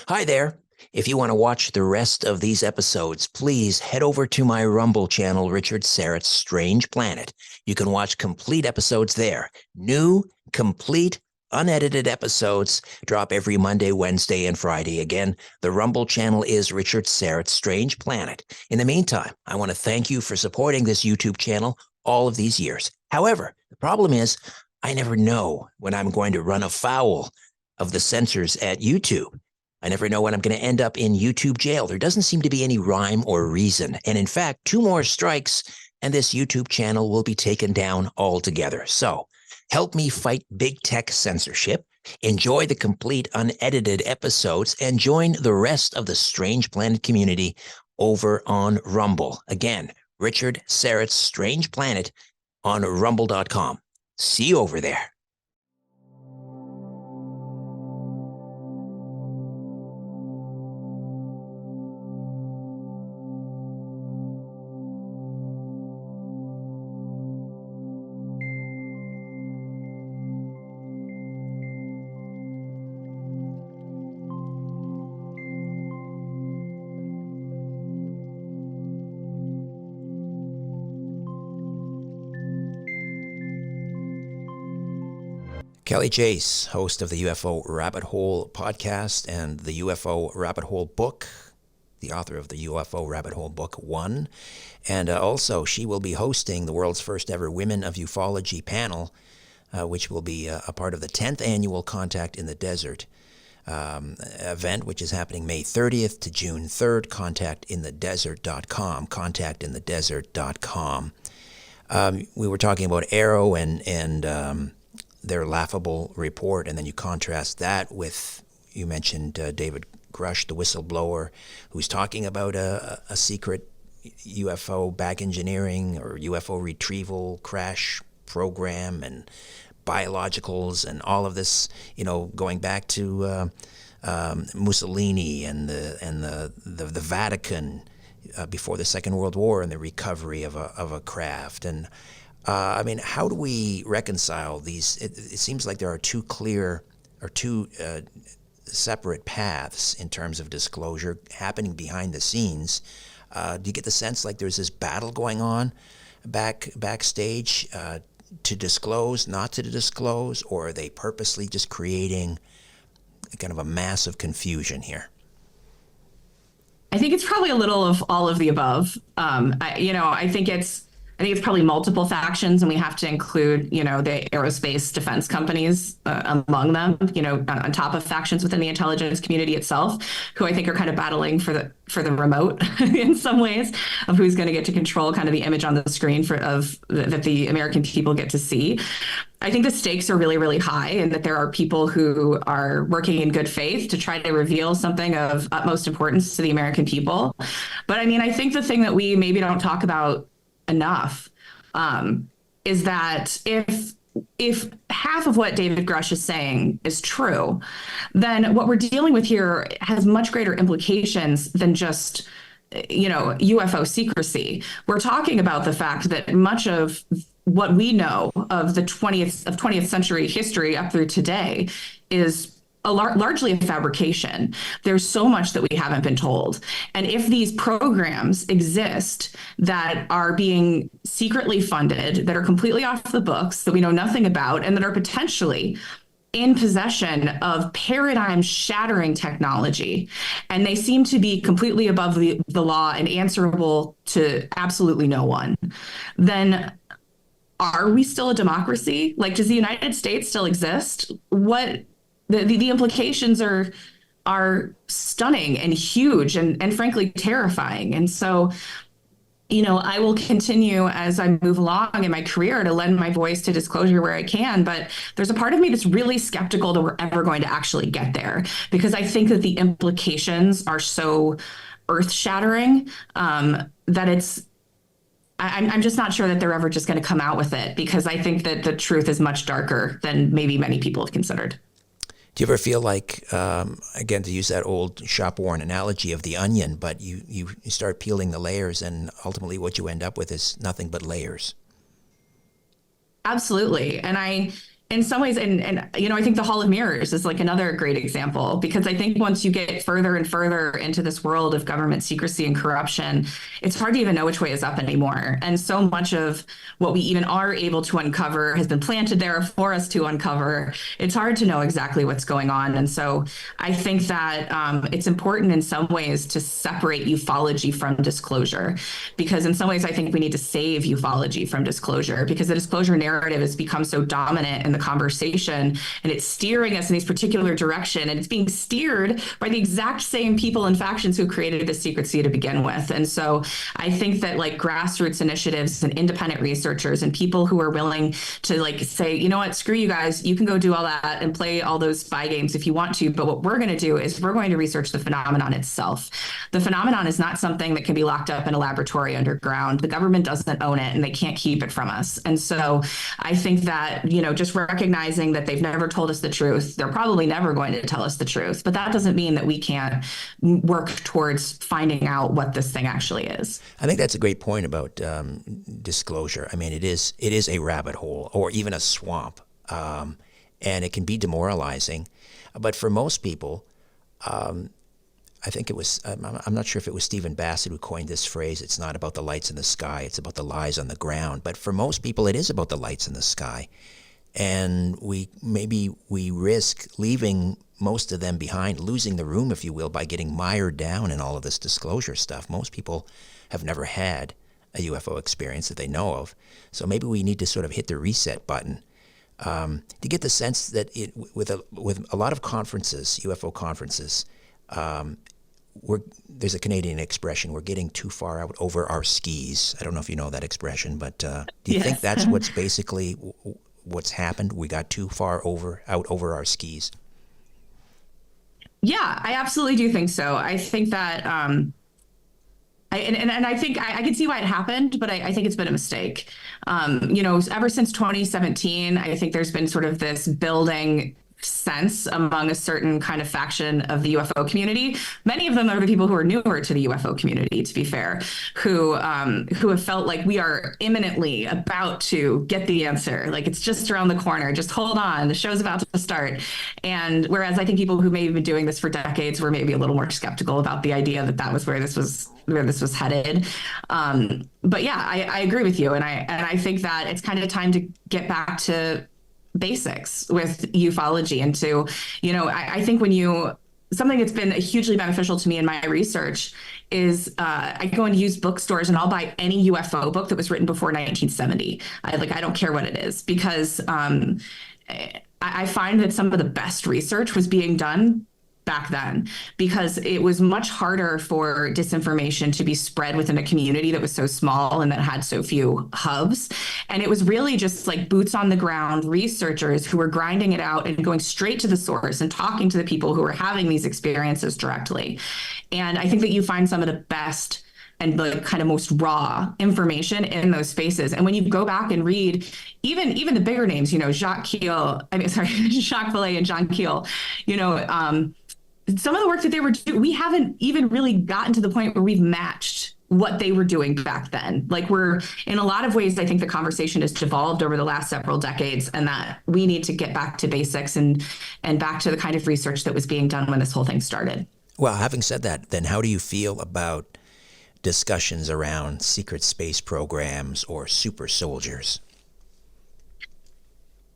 Hi there. If you want to watch the rest of these episodes, please head over to my Rumble channel, Richard Syrett's Strange Planet. You can watch complete episodes there. New, complete, unedited episodes drop every Monday, Wednesday, and Friday. Again, the Rumble channel is Richard Syrett's Strange Planet. In the meantime, I want to thank you for supporting this YouTube channel all of these years. However, the problem is, I never know when I'm going to run afoul of the censors at YouTube. I never know when I'm going to end up in YouTube jail. There doesn't seem to be any rhyme or reason. And in fact, 2 more strikes and this YouTube channel will be taken down altogether. So help me fight big tech censorship. Enjoy the complete unedited episodes and join the rest of the Strange Planet community over on Rumble. Again, Richard Syrett's Strange Planet on rumble.com. See you over there. Kelly Chase, host of the UFO Rabbit Hole podcast and the UFO Rabbit Hole book, the author of the UFO Rabbit Hole book 1. And also, she will be hosting the world's first ever Women of Ufology panel, which will be a part of the 10th annual Contact in the Desert event, which is happening May 30th to June 3rd. Contactinthedesert.com. Contactinthedesert.com. We were talking about Arrow and their laughable report, and then you contrast that with, you mentioned David Grush, the whistleblower, who's talking about a secret UFO back engineering or UFO retrieval crash program and biologicals and all of this, going back to Mussolini and the Vatican before the Second World War and the recovery of a craft. And how do we reconcile these? It seems like there are two separate paths in terms of disclosure happening behind the scenes. Do you get the sense like there's this battle going on backstage to disclose, not to disclose, or are they purposely just creating kind of a massive confusion here? I think it's probably a little of all of the above. I think it's probably multiple factions, and we have to include, the aerospace defense companies among them, on top of factions within the intelligence community itself, who I think are kind of battling for the remote in some ways of who's going to get to control kind of the image on the screen that the American people get to see. I think the stakes are really, really high, and that there are people who are working in good faith to try to reveal something of utmost importance to the American people. But I think the thing that we maybe don't talk about enough is that if half of what David Grush is saying is true, then what we're dealing with here has much greater implications than just UFO secrecy. We're talking about the fact that much of what we know of the 20th century history up through today is largely a fabrication. There's so much that we haven't been told. And if these programs exist that are being secretly funded, that are completely off the books, that we know nothing about, and that are potentially in possession of paradigm-shattering technology, and they seem to be completely above the law and answerable to absolutely no one, then are we still a democracy? Like, does the United States still exist? The implications are stunning and huge and frankly terrifying. And so, I will continue as I move along in my career to lend my voice to disclosure where I can. But there's a part of me that's really skeptical that we're ever going to actually get there, because I think that the implications are so earth-shattering that I'm just not sure that they're ever just going to come out with it, because I think that the truth is much darker than maybe many people have considered. Do you ever feel like, again, to use that old shop-worn analogy of the onion, but you start peeling the layers, and ultimately what you end up with is nothing but layers? Absolutely. And in some ways, and I think the Hall of Mirrors is like another great example, because I think once you get further and further into this world of government secrecy and corruption, it's hard to even know which way is up anymore. And so much of what we even are able to uncover has been planted there for us to uncover. It's hard to know exactly what's going on. And so I think that it's important in some ways to separate ufology from disclosure, because in some ways I think we need to save ufology from disclosure, because the disclosure narrative has become so dominant in the the conversation, and it's steering us in these particular direction, and it's being steered by the exact same people and factions who created the secrecy to begin with. And so I think that like grassroots initiatives and independent researchers and people who are willing to like say, you know what, screw you guys, you can go do all that and play all those spy games if you want to, but what we're going to do is we're going to research the phenomenon itself. The phenomenon is not something that can be locked up in a laboratory underground. The government doesn't own it, and they can't keep it from us. And so I think that, you know, just recognizing that they've never told us the truth, they're probably never going to tell us the truth, but that doesn't mean that we can't work towards finding out what this thing actually is. I think that's a great point about disclosure. I mean, it is a rabbit hole or even a swamp, and it can be demoralizing. But for most people, I think it was, I'm not sure if it was Stephen Bassett who coined this phrase, it's not about the lights in the sky, it's about the lies on the ground. But for most people, it is about the lights in the sky. And we risk leaving most of them behind, losing the room, if you will, by getting mired down in all of this disclosure stuff. Most people have never had a UFO experience that they know of. So maybe we need to sort of hit the reset button to get the sense that with a lot of conferences, UFO conferences, there's a Canadian expression, we're getting too far out over our skis. I don't know if you know that expression, but do you think that's what's basically what's happened? We got too far out over our skis? Yeah, I absolutely do think so. I think that, I think I can see why it happened, but I think it's been a mistake. You know, ever since 2017, I think there's been sort of this building sense among a certain kind of faction of the UFO community. Many of them are the people who are newer to the UFO community, to be fair, who have felt like we are imminently about to get the answer. Like it's just around the corner. Just hold on. The show's about to start. And whereas I think people who may have been doing this for decades were maybe a little more skeptical about the idea that that was where this was headed. But yeah, I agree with you. And I think that it's kind of time to get back to basics with ufology and to, you know, I think something that's been hugely beneficial to me in my research is I go and use bookstores and I'll buy any UFO book that was written before 1970. I don't care what it is, because I find that some of the best research was being done back then, because it was much harder for disinformation to be spread within a community that was so small and that had so few hubs. And it was really just like boots on the ground researchers who were grinding it out and going straight to the source and talking to the people who were having these experiences directly. And I think that you find some of the best and the kind of most raw information in those spaces. And when you go back and read even the bigger names, you know, Jacques Vallée and John Keel, you know, some of the work that they were doing, we haven't even really gotten to the point where we've matched what they were doing back then. Like we're, in a lot of ways, I think the conversation has devolved over the last several decades, and that we need to get back to basics and back to the kind of research that was being done when this whole thing started. Well, having said that, then how do you feel about discussions around secret space programs or super soldiers?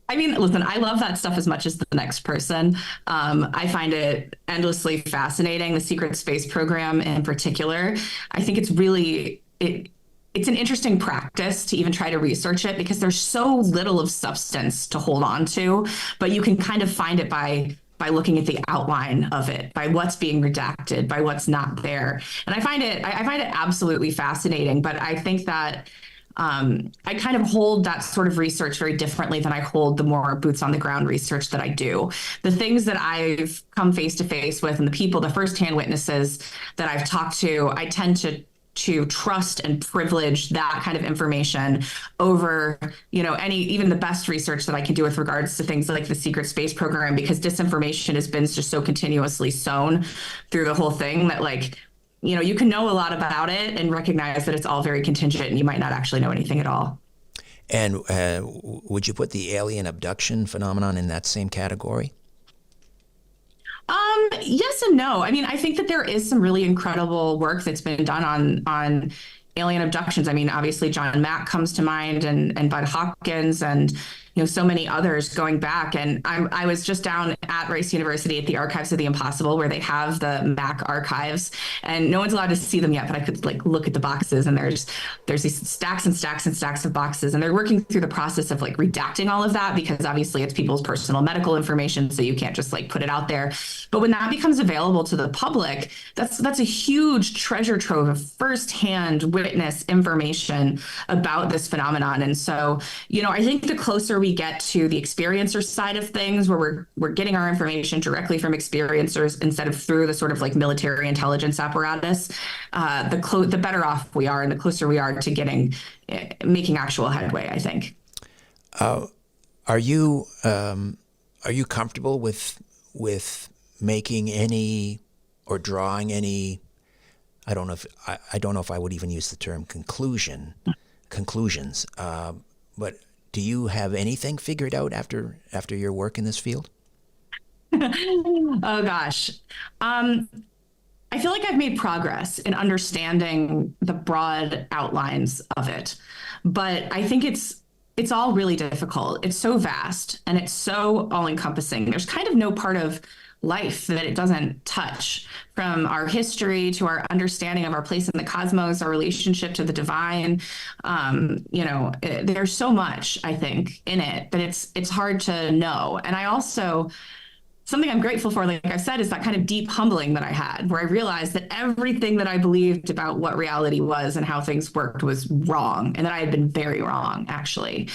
I mean, listen, I love that stuff as much as the next person. I find it endlessly fascinating, the secret space program in particular. I think it's really, it's an interesting practice to even try to research it, because there's so little of substance to hold on to, but you can kind of find it by looking at the outline of it, by what's being redacted, by what's not there. And I find it absolutely fascinating, but I think that I kind of hold that sort of research very differently than I hold the more boots on the ground research that I do. The things that I've come face to face with and the people, the firsthand witnesses that I've talked to, I tend to trust and privilege that kind of information over, you know, even the best research that I can do with regards to things like the secret space program, because disinformation has been just so continuously sown through the whole thing that, like, you know, you can know a lot about it and recognize that it's all very contingent and you might not actually know anything at all. And would you put the alien abduction phenomenon in that same category? Yes and no. I mean, I think that there is some really incredible work that's been done on alien abductions. I mean, obviously John Mack comes to mind, and Bud Hopkins, and so many others going back. And I was just down at Rice University at the Archives of the Impossible, where they have the MAC archives, and no one's allowed to see them yet, but I could like look at the boxes, and there's these stacks and stacks and stacks of boxes, and they're working through the process of like redacting all of that, because obviously it's people's personal medical information, so you can't just like put it out there. But when that becomes available to the public, that's a huge treasure trove of firsthand witness information about this phenomenon. And so, I think the closer we get to the experiencer side of things, where we're getting our information directly from experiencers instead of through the sort of like military intelligence apparatus, the better off we are, and the closer we are to making actual headway, I think. Are you comfortable with making any or drawing any? I don't know if I would even use the term conclusions. But do you have anything figured out after your work in this field? Oh gosh. I feel like I've made progress in understanding the broad outlines of it, but I think it's all really difficult. It's so vast and it's so all-encompassing. There's kind of no part of life that it doesn't touch, from our history to our understanding of our place in the cosmos, our relationship to the divine. There's so much, I think, in it that it's hard to know. And I also, something I'm grateful for, like I said, is that kind of deep humbling that I had, where I realized that everything that I believed about what reality was and how things worked was wrong, and that I had been very wrong, actually.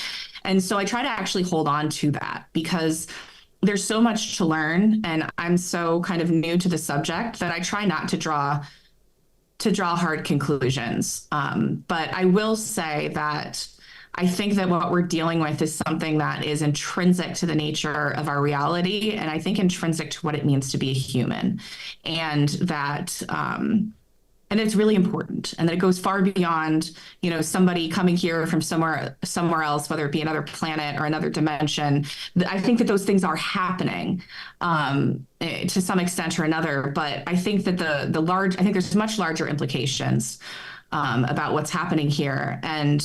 And so I try to actually hold on to that, because there's so much to learn, and I'm so kind of new to the subject that I try not to draw hard conclusions. But I will say that I think that what we're dealing with is something that is intrinsic to the nature of our reality, and I think intrinsic to what it means to be a human, and that it's really important, and that it goes far beyond, somebody coming here from somewhere else, whether it be another planet or another dimension. I think that those things are happening to some extent or another, but I think that I think there's much larger implications about what's happening here. And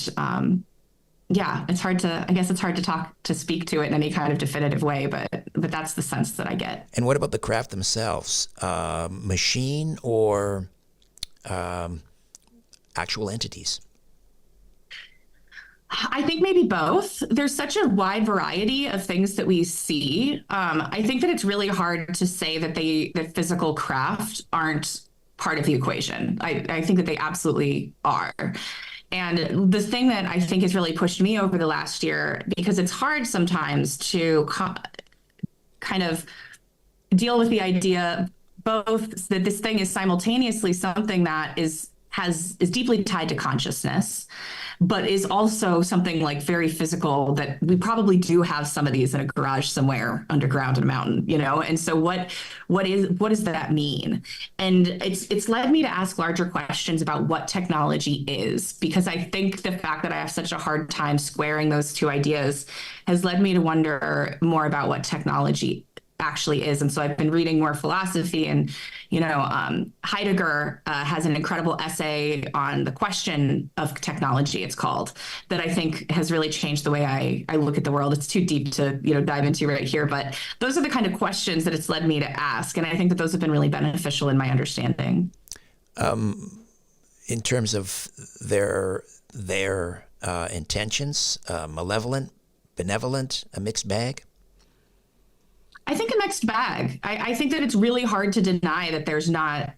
it's hard to speak to it in any kind of definitive way, but that's the sense that I get. And what about the craft themselves? Machine or actual entities? I think maybe both. There's such a wide variety of things that we see. I think that it's really hard to say that physical craft aren't part of the equation. I think that they absolutely are. And the thing that I think has really pushed me over the last year, because it's hard sometimes to kind of deal with the idea both that this thing is simultaneously something that is deeply tied to consciousness, but is also something like very physical, that we probably do have some of these in a garage somewhere underground in a mountain, And so what does that mean? And it's led me to ask larger questions about what technology is, because I think the fact that I have such a hard time squaring those two ideas has led me to wonder more about what technology actually is. And so I've been reading more philosophy, and Heidegger has an incredible essay on the question of technology, it's called, that I think has really changed the way I look at the world. It's too deep to dive into right here, but those are the kind of questions that it's led me to ask, and I think that those have been really beneficial in my understanding. In terms of their intentions, malevolent, benevolent, a mixed bag? I think a mixed bag. I think that it's really hard to deny that there's not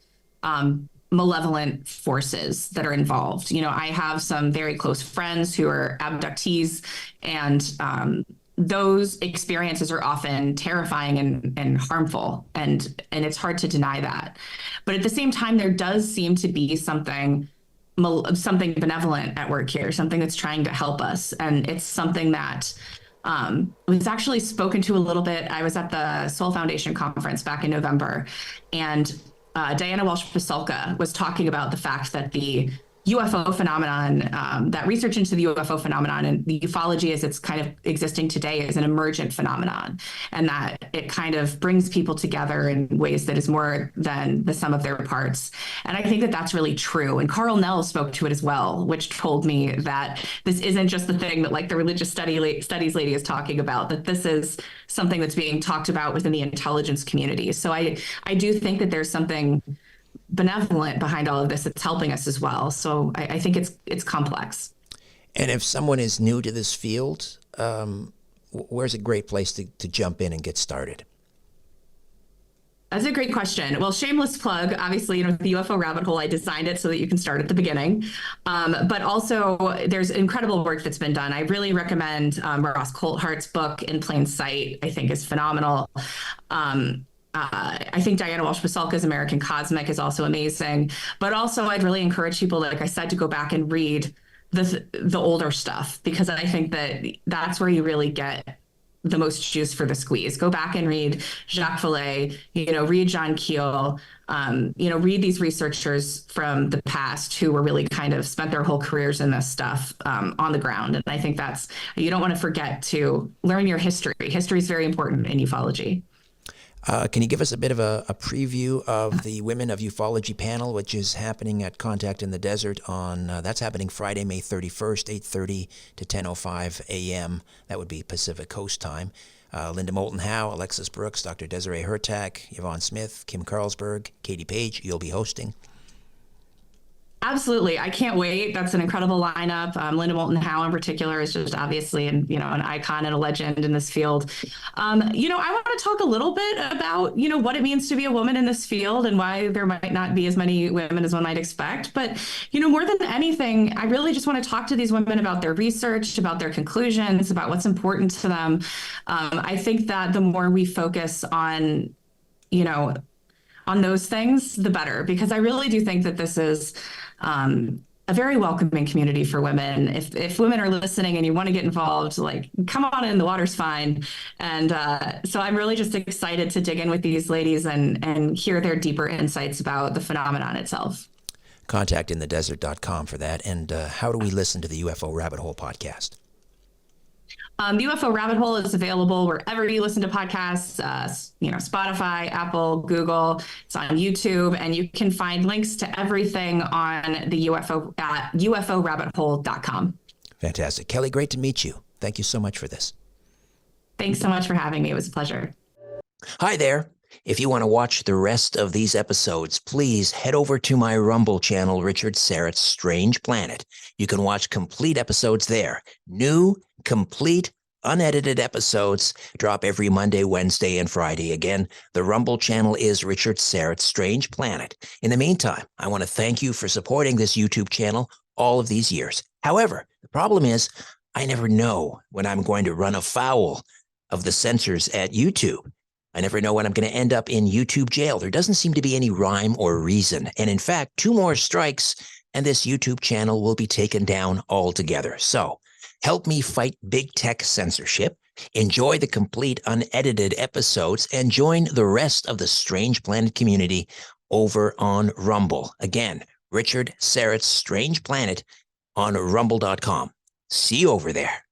malevolent forces that are involved. I have some very close friends who are abductees, and those experiences are often terrifying and harmful, and it's hard to deny that. But at the same time, there does seem to be something benevolent at work here, something that's trying to help us, and it's something that was actually spoken to a little bit. I was at the Soul Foundation conference back in November, and Diana Walsh Pasulka was talking about the fact that the UFO phenomenon, that research into the UFO phenomenon and the ufology as it's kind of existing today is an emergent phenomenon, and that it kind of brings people together in ways that is more than the sum of their parts. And I think that that's really true. And Carl Nell spoke to it as well, which told me that this isn't just the thing that like the religious studies lady is talking about, that this is something that's being talked about within the intelligence community. So I do think that there's something benevolent behind all of this that's helping us as well. So I think it's complex. And if someone is new to this field, where's a great place to jump in and get started? That's a great question. Well, shameless plug, obviously, the UFO rabbit hole, I designed it so that you can start at the beginning. But also there's incredible work that's been done. I really recommend Ross Coulthart's book, In Plain Sight, I think is phenomenal. I think Diana Walsh-Pasulka's American Cosmic is also amazing. But also I'd really encourage people, like I said, to go back and read the older stuff, because I think that that's where you really get the most juice for the squeeze. Go back and read Jacques Vallée, read John Keel, read these researchers from the past who were really kind of spent their whole careers in this stuff on the ground. And I think you don't want to forget to learn your history. History is very important in ufology. Can you give us a bit of a preview of the Women of Ufology panel, which is happening at Contact in the Desert that's happening Friday, May 31st, 8:30 to 10:05 a.m. That would be Pacific Coast time. Linda Moulton Howe, Alexis Brooks, Dr. Desiree Hurtak, Yvonne Smith, Kim Carlsberg, Katie Paige, you'll be hosting. Absolutely. I can't wait. That's an incredible lineup. Linda Moulton Howe in particular is just obviously an icon and a legend in this field. I want to talk a little bit about, what it means to be a woman in this field and why there might not be as many women as one might expect. But, more than anything, I really just want to talk to these women about their research, about their conclusions, about what's important to them. I think that the more we focus on those things, the better, because I really do think that this is a very welcoming community for women. If women are listening and you want to get involved, like, come on in, the water's fine. And so I'm really just excited to dig in with these ladies and hear their deeper insights about the phenomenon itself. Contactinthedesert.com for that. And how do we listen to the UFO Rabbit Hole podcast? The UFO Rabbit Hole is available wherever you listen to podcasts, Spotify, Apple, Google. It's on YouTube, and you can find links to everything on the UFO at uforabbithole.com. Fantastic. Kelly, great to meet you. Thank you so much for this. Thanks so much for having me. It was a pleasure. Hi there. If you want to watch the rest of these episodes, please head over to my Rumble channel, Richard Syrett's Strange Planet. You can watch complete episodes there. New, complete, unedited episodes drop every Monday, Wednesday, and Friday. Again, the Rumble channel is Richard Syrett's Strange Planet. In the meantime, I want to thank you for supporting this YouTube channel all of these years. However, the problem is I never know when I'm going to run afoul of the censors at YouTube. I never know when I'm going to end up in YouTube jail. There doesn't seem to be any rhyme or reason. And in fact, 2 more strikes and this YouTube channel will be taken down altogether. So help me fight big tech censorship, enjoy the complete unedited episodes, and join the rest of the Strange Planet community over on Rumble. Again, Richard Syrett's Strange Planet on rumble.com. See you over there.